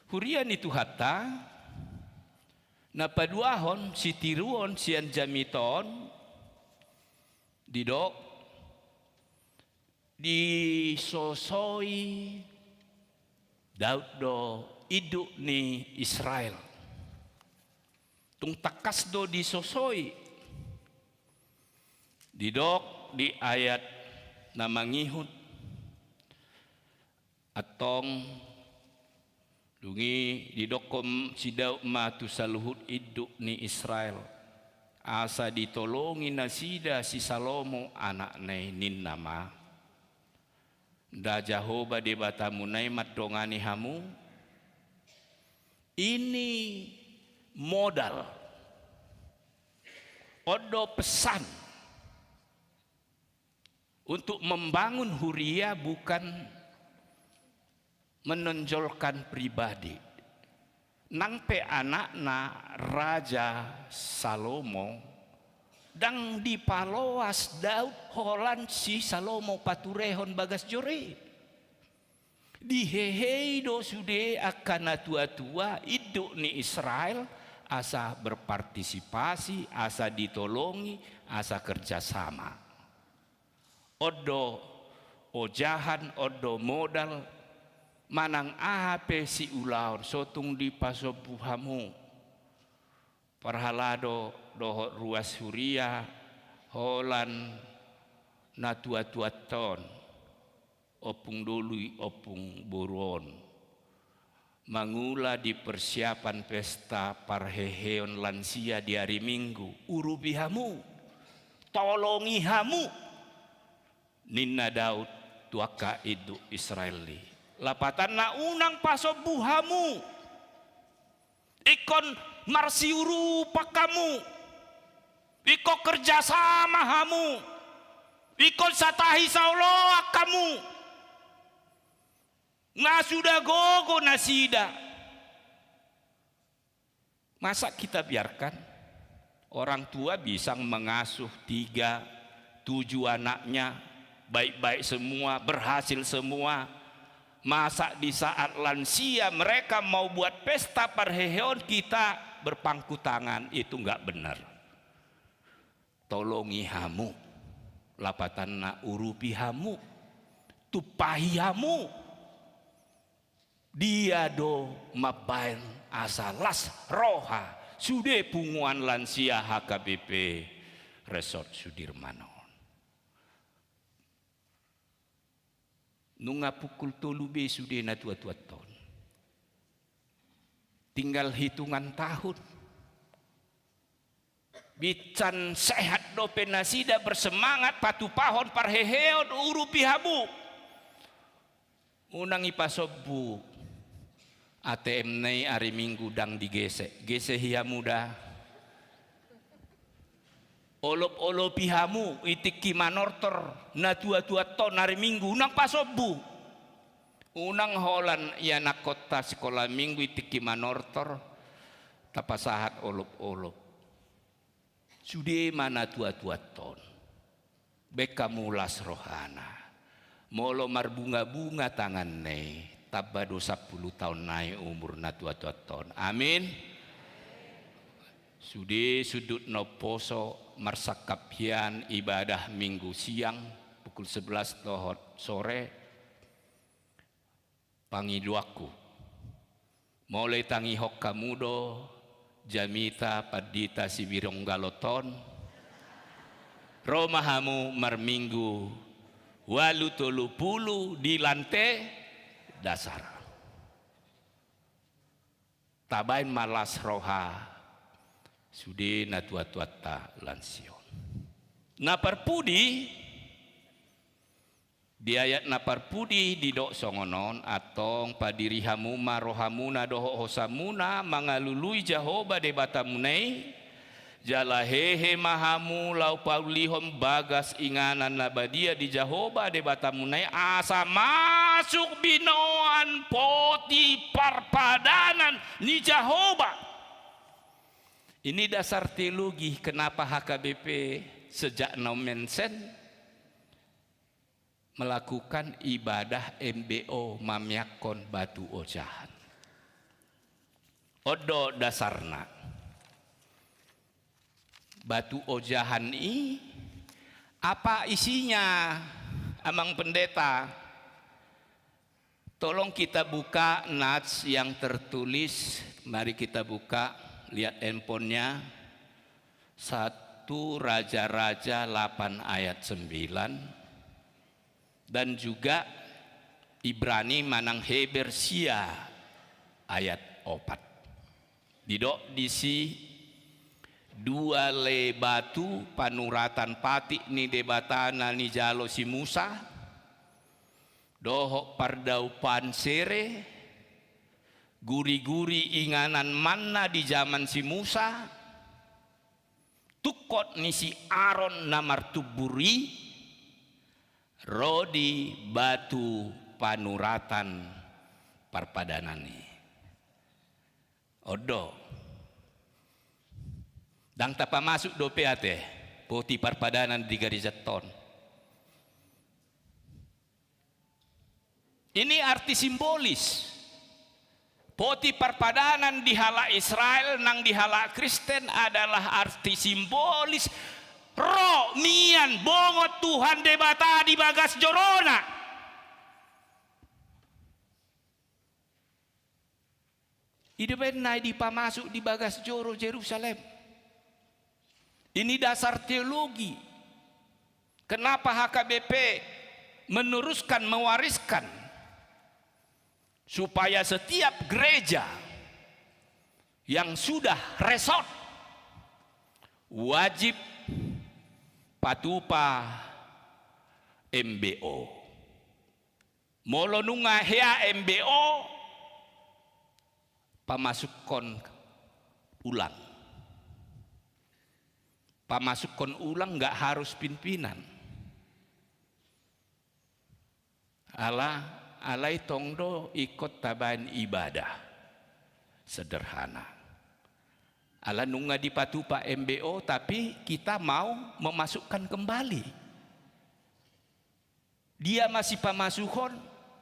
Hurian itu hatta, napaduahon si tiruon sian jamiton, didok, disosoi Daud do iduk ni Israel. Tung takas do disosoi. Didok di ayat namangihut atong dungi didokom si Daud matu saluhut iduk ni Israel. Asa ditolongi nasida si Salomo anak ne nin nama. Da Jahoba de batamu naimat dongani hamu. Ini modal. Odo pesan untuk membangun huria bukan menonjolkan pribadi. Nang pe anakna Raja Salomo dang dipaloas Daud holan si Salomo paturehon bagas jore. Dihehei do sude akan tua-tua iduk ni Israel asa berpartisipasi, asa ditolongi, asa kerjasama. Odo ojahan, odo modal, manang ape si ulaun sotung di pasobuhamu. Parhalado dohot ruas huria holan na tua-tua ton opung dului opung buron. Mangula di persiapan pesta parheheon lansia di hari Minggu, urubihamu, tolongihamu, Ninna Daud tuaka idu Israeli. Lapatan na unang pasobuhamu, ikon marsiuru pakamu, iko kerjasama hamu, ikon satahi sauloak kamu. Nga sudah gogo nasida. Masa kita biarkan orang tua bisa mengasuh 3, 7 anaknya baik-baik semua, berhasil semua. Masa di saat lansia mereka mau buat pesta parheheon kita berpangku tangan, itu enggak benar. Tolongi hamu, lapatan na urupi hamu, tupahi hamu. Dia do mabain asalas roha sude punguan lansia HKBP Resort Sudirman. Nunga pukul 3 sude na tua-tua ton. Tinggal hitungan tahun. Bican sehat do penasida bersemangat patu pahon parheheon urupi habu. Unang ipasobu. ATM nai hari Minggu dang digesek, gesek hia muda. Olop-olop pihamu itik kimanortor na tua-tua ton hari Minggu unang pasobu. Unang holan ya nak kota sekolah Minggu itik kimanortor tapasahat olop-olop. Sude mana tua-tua ton. Beka mulas rohana. Molo marbunga-bunga tangan nei. Tabado 10 tahun naik umur na tua-tua ton. Amin. Sude sudut no poso marsakapian ibadah Minggu siang pukul 11 tohot sore. Pangiduaku. Mulai tangi hokka mudo jamita padita sibirong galoton. Romahamu marminggu walu tolu pulu di lantai dasar. Tabain malas roha sude na tua-tuata lansion. Naparpudi di ayat naparpudi di dok songonon atong padirihamu marohamuna doho hosamuna mangalului Jahoba debatamunei jalahehe mahamu lau paulihom bagas inganan nabadia di Jahoba debatamunei asa masuk binoan poti parpadanan ni Jahoba. Ini dasar teologi kenapa HKBP sejak nomensen melakukan ibadah MBO mamyakon batu ojahan. Odo dasarna batu ojahan ini apa isinya amang pendeta? Tolong kita buka nats yang tertulis. Mari kita buka, lihat handphonenya. 1 Raja-Raja 8 ayat 9 dan juga Ibrani manang Hebersia ayat 4. Didok disi 2 le batu panuratan pati ni debatana ni jalo si Musa dohok pardaupan sere guri-guri inganan manna di zaman si Musa tukot ni si Aaron namar tuburi Rodi batu panuratan parpadanani. Odo. Dang tapa masuk do peate, poti parpadanan di Garizaton. Ini arti simbolis. Poti parpadanan di hala Israel nang di hala Kristen adalah arti simbolis roh mian bongot Tuhan debata di bagas jorona. Ide benai di pamasuk di bagas joro Yerusalem. Ini dasar teologi. Kenapa HKBP meneruskan mewariskan supaya setiap gereja yang sudah resort wajib patupa MBO. Molonunga hea MBO pamasukon ulang. Pamasukon ulang nggak harus pimpinan. Alai tongdo ikut taban ibadah sederhana. Ala nunga di patupa MBO tapi kita mau memasukkan kembali. Dia masih pamasukon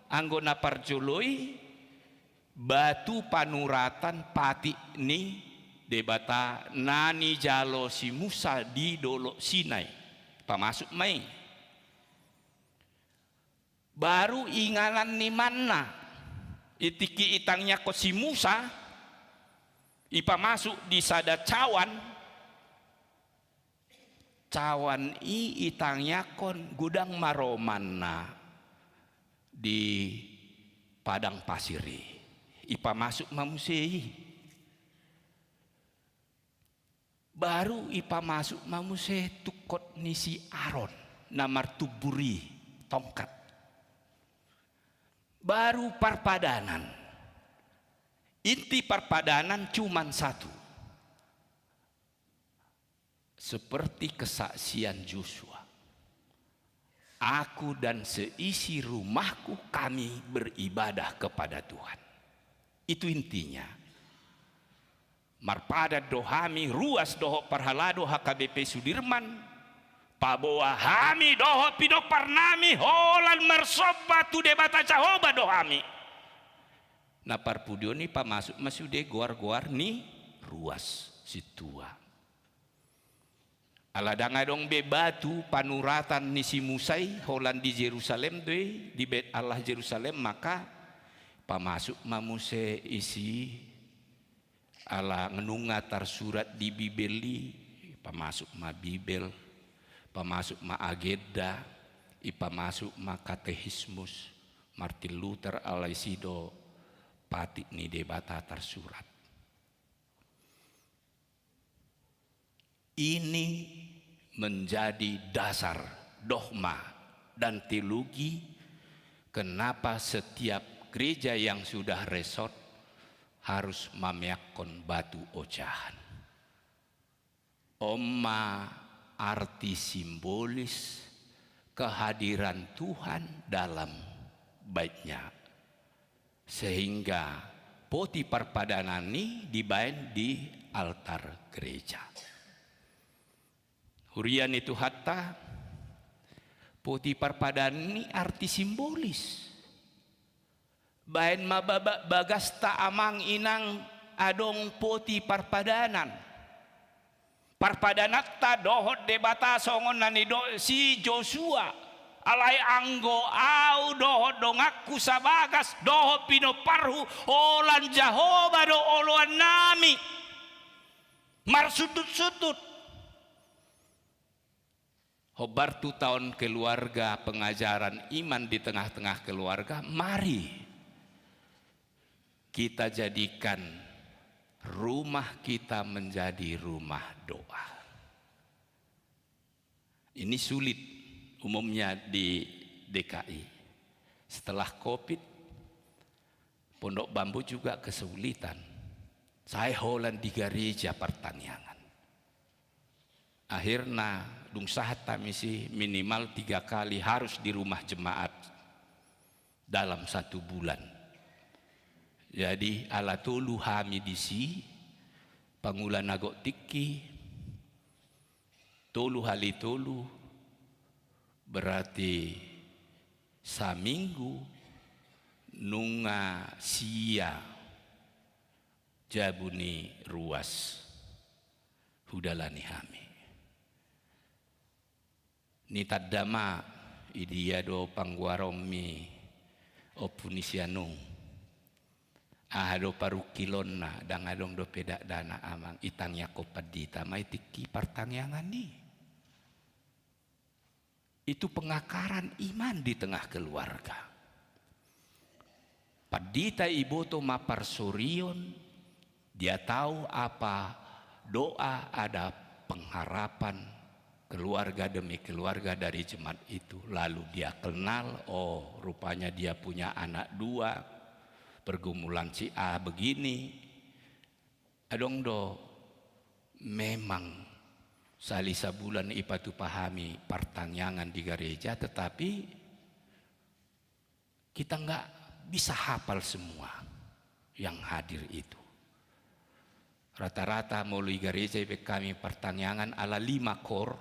anggona parjoloi batu panuratan pati ni debata nani jalo si Musa di dolo Sinai pamasuk mai. Baru inganan ni mana itiki itangnya ko si Musa ipa masuk di sada cawan itangnya kon gudang maromana di padang pasiri ipa masuk mamusei baru ipa masuk mamusei tukot ni si Aron namar tuburi tongkat baru parpadanan. Inti parpadanan cuman satu. Seperti kesaksian Joshua. Aku dan seisi rumahku kami beribadah kepada Tuhan. Itu intinya. Marpada dohami ruas doho parhalado HKBP Sudirman. Paboa hami doho pidok parnami holan marsoba tu debata cahoba dohami. Na parpudio ni pamasuk masude goar-goar ni ruas situa. Aladanga dong bebatu panuratan ni si Musai holan di Yerusalem doi di Bet Allah Yerusalem maka pamasuk mamuse isi ala ngenunga tarsurat di Bibeli pamasuk ma Bibel pamasuk ma agenda, ipamasuk ma katehismus, Martin Luther alaisido pati ni debata tersurat. Ini menjadi dasar dogma dan teologi kenapa setiap gereja yang sudah resort harus memiakon batu ocahan. Oma arti simbolis kehadiran Tuhan dalam baitnya sehingga poti parpadanan ini dibain di altar gereja. Hurian itu hatta poti parpadanan ini arti simbolis. Bain mababa bagasta amang inang adong poti parpadanan. Parpadanat ta dohot debata songon nani do si Joshua alai anggo au dohot dongaku sabagas dohot pino parhu olan Jahoba do oloan nami marsutut-sutut hobar tu tahun keluarga pengajaran iman di tengah-tengah keluarga mari kita jadikan rumah kita menjadi rumah doa. Ini sulit umumnya di DKI. Setelah COVID, Pondok Bambu juga kesulitan. Saya holan di gereja pertanian. Akhirnya dung sahat tamisi minimal 3 kali harus di rumah jemaat dalam 1 bulan. Jadi ala tolu hami disi pangulan nagok tiki tolu hali tolu berarti saminggu nunga sia jabuni ruas hudalani hami ni tadama idia do pangguaromi opunisianung ahado parukilon na dangadong do pedak dana amang itangnya kopadita mai tiki partangyangan ni. Itu pengakaran iman di tengah keluarga. Padita iboto maparsurion, dia tahu apa doa ada pengharapan keluarga demi keluarga dari jemaat itu. Lalu dia kenal, oh rupanya dia punya anak 2. Pergumulan si A begini, adong do memang salisa bulan ipatu pahami pertanyaan di gereja, tetapi kita nggak bisa hafal semua yang hadir itu. Rata-rata melalui gereja kami pertanyaan ala 5 kor,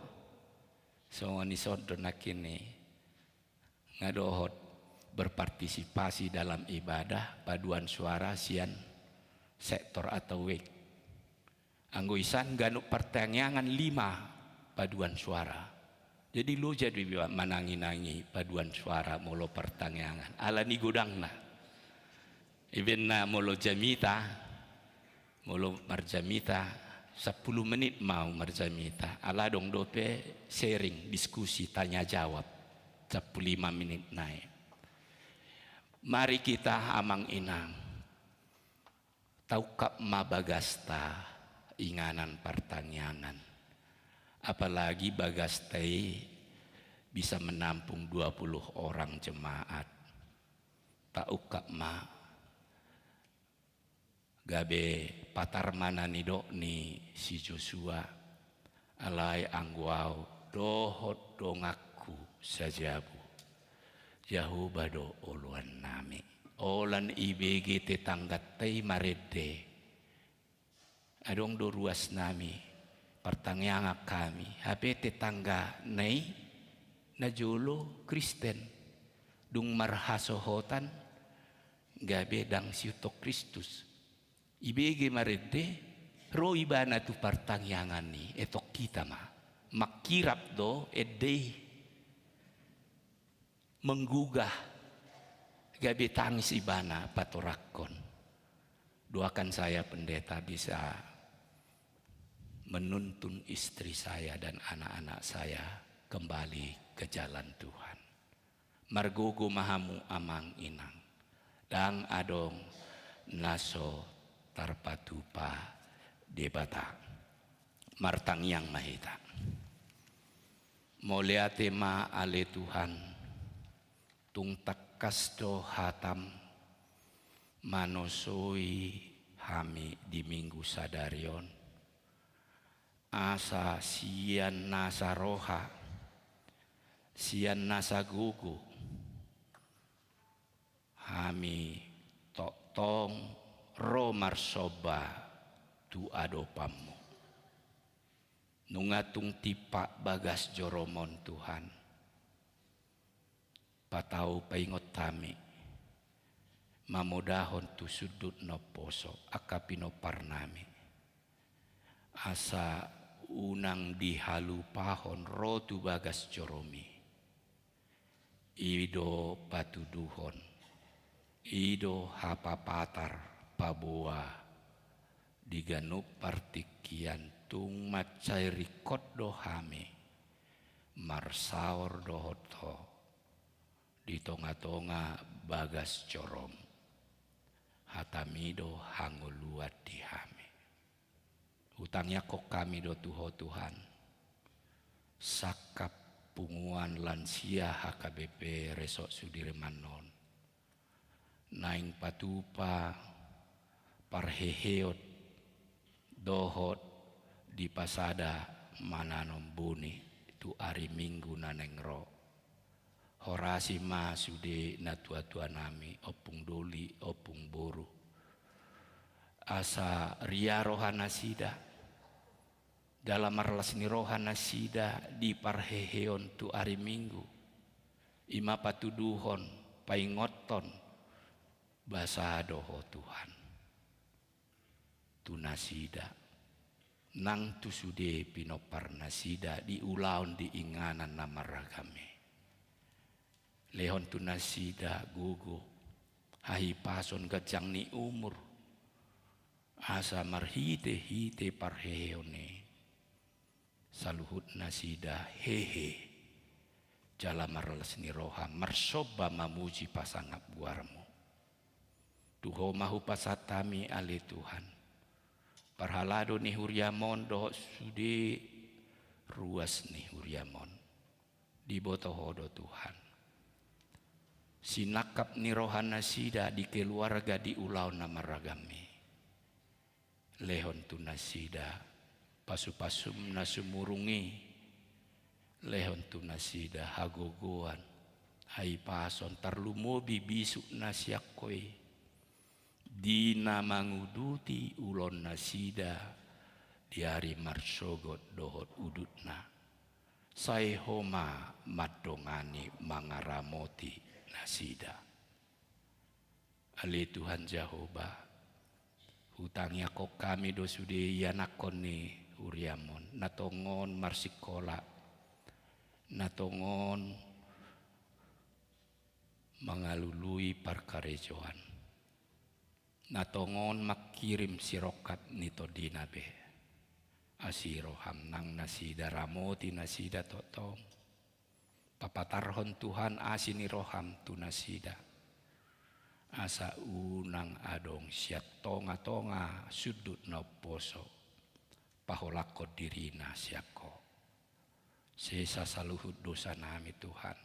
so nisod donakini ngadohot berpartisipasi dalam ibadah paduan suara sian sektor atau wek. Anggoisan ganuk pertanyaan 5 paduan suara. Jadi lo jadi manangi-nangi paduan suara molo pertanyaan. Ala ni godangna. Even na molo jamita, molo marjamita 10 menit mau marjamita. Ala dong dope sharing, diskusi, tanya jawab 15 menit naik. Mari kita amang inang taukap mabagasta inganan pertanyaan. Apalagi bagastai bisa menampung 20 orang jemaat. Taukap ma gabe patar mana ni dok ni si Joshua alai angguau dohot dongaku sajabu. Yahuba do oluan nami olan ibg tetanggat tei marede adong do ruas nami pertanyaan kami HP tetangga nei najolo Kristen dung marhasohotan gabe dang siutok Kristus ibg marede ro ibana tu pertanyaan ni etok kita mah makirap do edei menggugah gabe tangis ibana patorakon. Doakan saya pendeta bisa menuntun istri saya dan anak-anak saya kembali ke jalan Tuhan. Margogo mahamu amang inang dang adong naso tarpatupa debata martang yang mahita. Moliate ma ale Tuhan tung takas do hatam manosoi hami di minggu sadarion asa sian nasa roha sian nasa gugu hami tok tong romar soba tu adopamu nungatung tipak bagas joromon Tuhan patau paingot tami mamodahon tu sudut no poso akapino parnami asa unang dihalu pahon rotu bagas joromi ido patuduhon ido hapapatar paboa diganup partikian tung macai rikot dohame marsaor dohoto di tonga-tonga bagas corom hatamido hanguluat dihame hutangnya kok kami do Tuhan sakap punguan lansia HKBP Resok Sudirman non naing patupa parheheot dohot di pasada mananom buni tu hari Minggu nanengro. Horasi ma sude na tua-tua nami opung doli opung boru. Asa ria rohana sida dalam marlas ni rohana sida di parheheon tu hari Minggu. Ima patuduhon paingoton basa doho Tuhan. Tu nasida nang tu sude pinopar nasida di ulaun di inganan nama ragame. Lehon tu nasida gugu hahi pason gajang ni umur asa marhite-hite parheone saluhut nasida hehe jala marles ni roha marsoba mamuji pasangap guarmu tuho mahu pasatami ale Tuhan parhalado ni huriamon do sude ruas ni huriamon di botohodo Tuhan sinakap ni rohana sida di keluarga di ulau nama ragame lehon tu nasida pasu-pasum nasumurungi lehon tu nasida hagogoan hai pason tarlumobi bisuk nasiakoi dina manguduti ulon nasida di hari marsogot dohot udutna sai homa madongani mangaramoti nasida ale Tuhan Jehovah hutangnya kok kami dosude yanakon ni uriamon natongon marsikola natongon mangalului parkarejoan natongon makirim sirokat nito dinabe asiroham nang nasida ramoti nasida totong papatarhon Tuhan asini roham tu nasida asa unang adong siat tonga-tonga sudut no poso paholako dirina siako sesa saluhut dosa nami Tuhan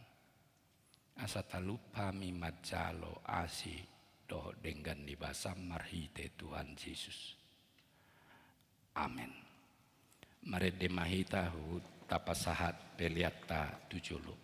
asa talupami majalo asi doh dengan dibasam marhite Tuhan Yesus amin. Mare demahita hut tapasahat peliata tujulu.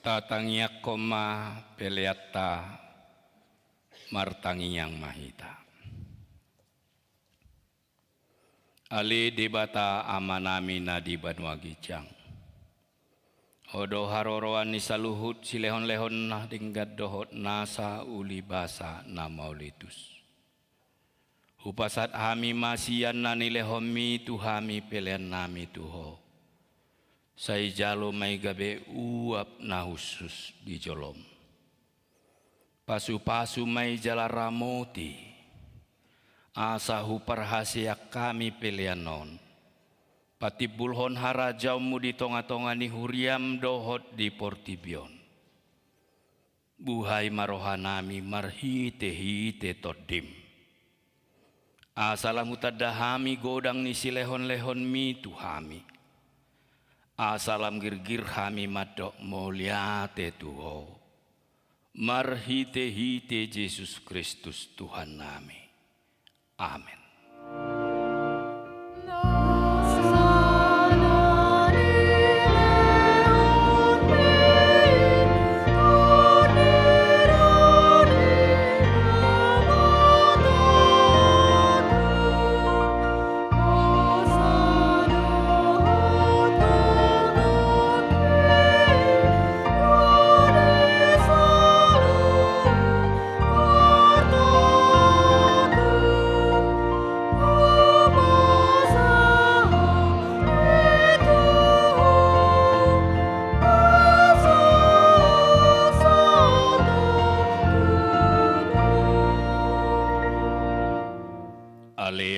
Tatangiak koma peleata martangiang mahita. Ali debata amanami na di Banua Gicang. Odo haroroan ni saluhut silehon-lehon na tinggat dohot nasa uli basa na maulitus. Upasat hami masian na nilehomi tuhami pelean nami tuho. Sai jalo may gabe uap na husus di jolom. Pasu-pasu may jala ramoti. Asa huparhasiak kami pelean non. Pati bulhon harajaumu di tonga-tonga ni huriam dohot di portibion. Buhay marohanami marhite-hite todim. Asalamu tadahami godang ni silehon-lehon mi tuhami. Asalam girgir hami madok moliate tuho. Marhite-hite Yesus Kristus Tuhan nami. Amin.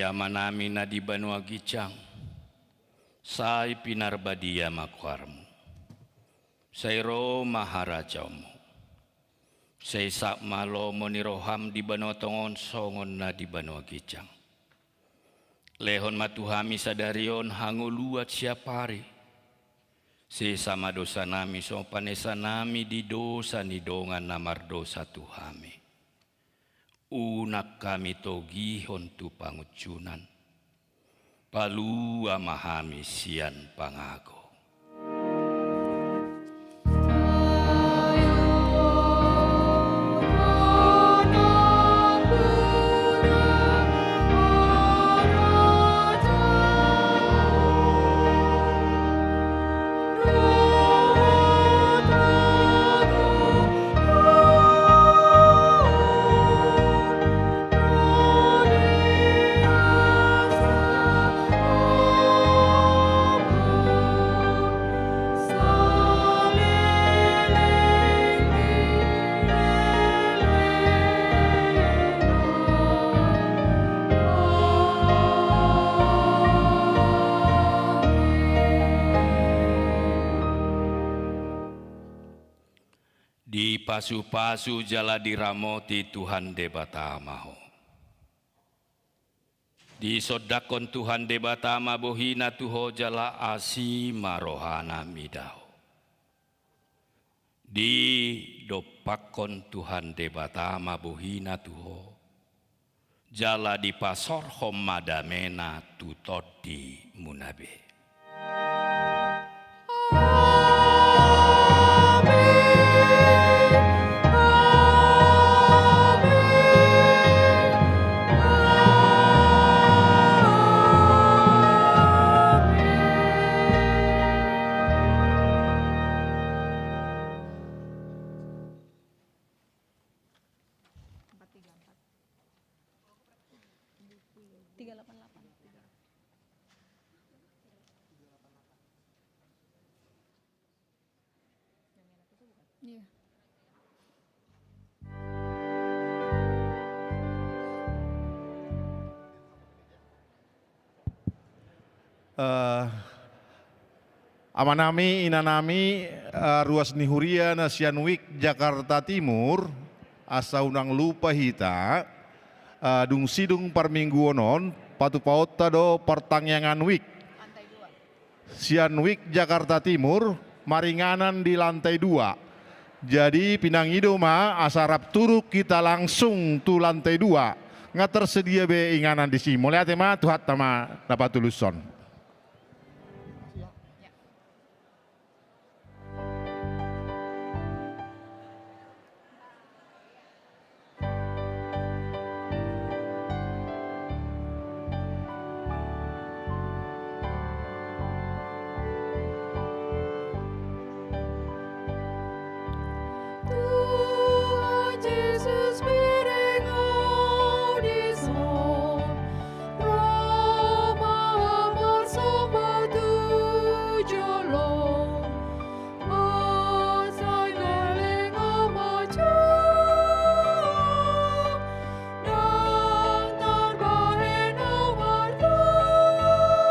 Manami na di Banua Gicang, say pinarbadia makwarmu, say ro maharajaumu, say sak malo moniroham di Banua Tongon songon na di Banua Gicang. Lehon matuhami sadarion hangu luat siapari, say sama dosa nami so panesa nami di dosa ni dongan namar dosa tuhami. Unak kami togihon tu pangucunan, palua mahami sian pangago. Di pasu-pasu jala diramoti Tuhan debata maho. Di sodakon Tuhan debata mabohina tuho jala asi marohana midaho. Di dopakon Tuhan debata mabohina tuho jala di pasor homadamena tutodi munabe. Amanami inanami ruas nihuria nasianwik Jakarta Timur asa unang lupa hita dung sidung parmingguonon patu pauta do pertangyangan wik Sianwik Jakarta Timur maringanan di lantai 2. Jadi pinangido ma asarap turuk kita langsung tu lantai 2 nggak tersedia be inganan di sini. Mulai tema tuhat tama dapat tuluson.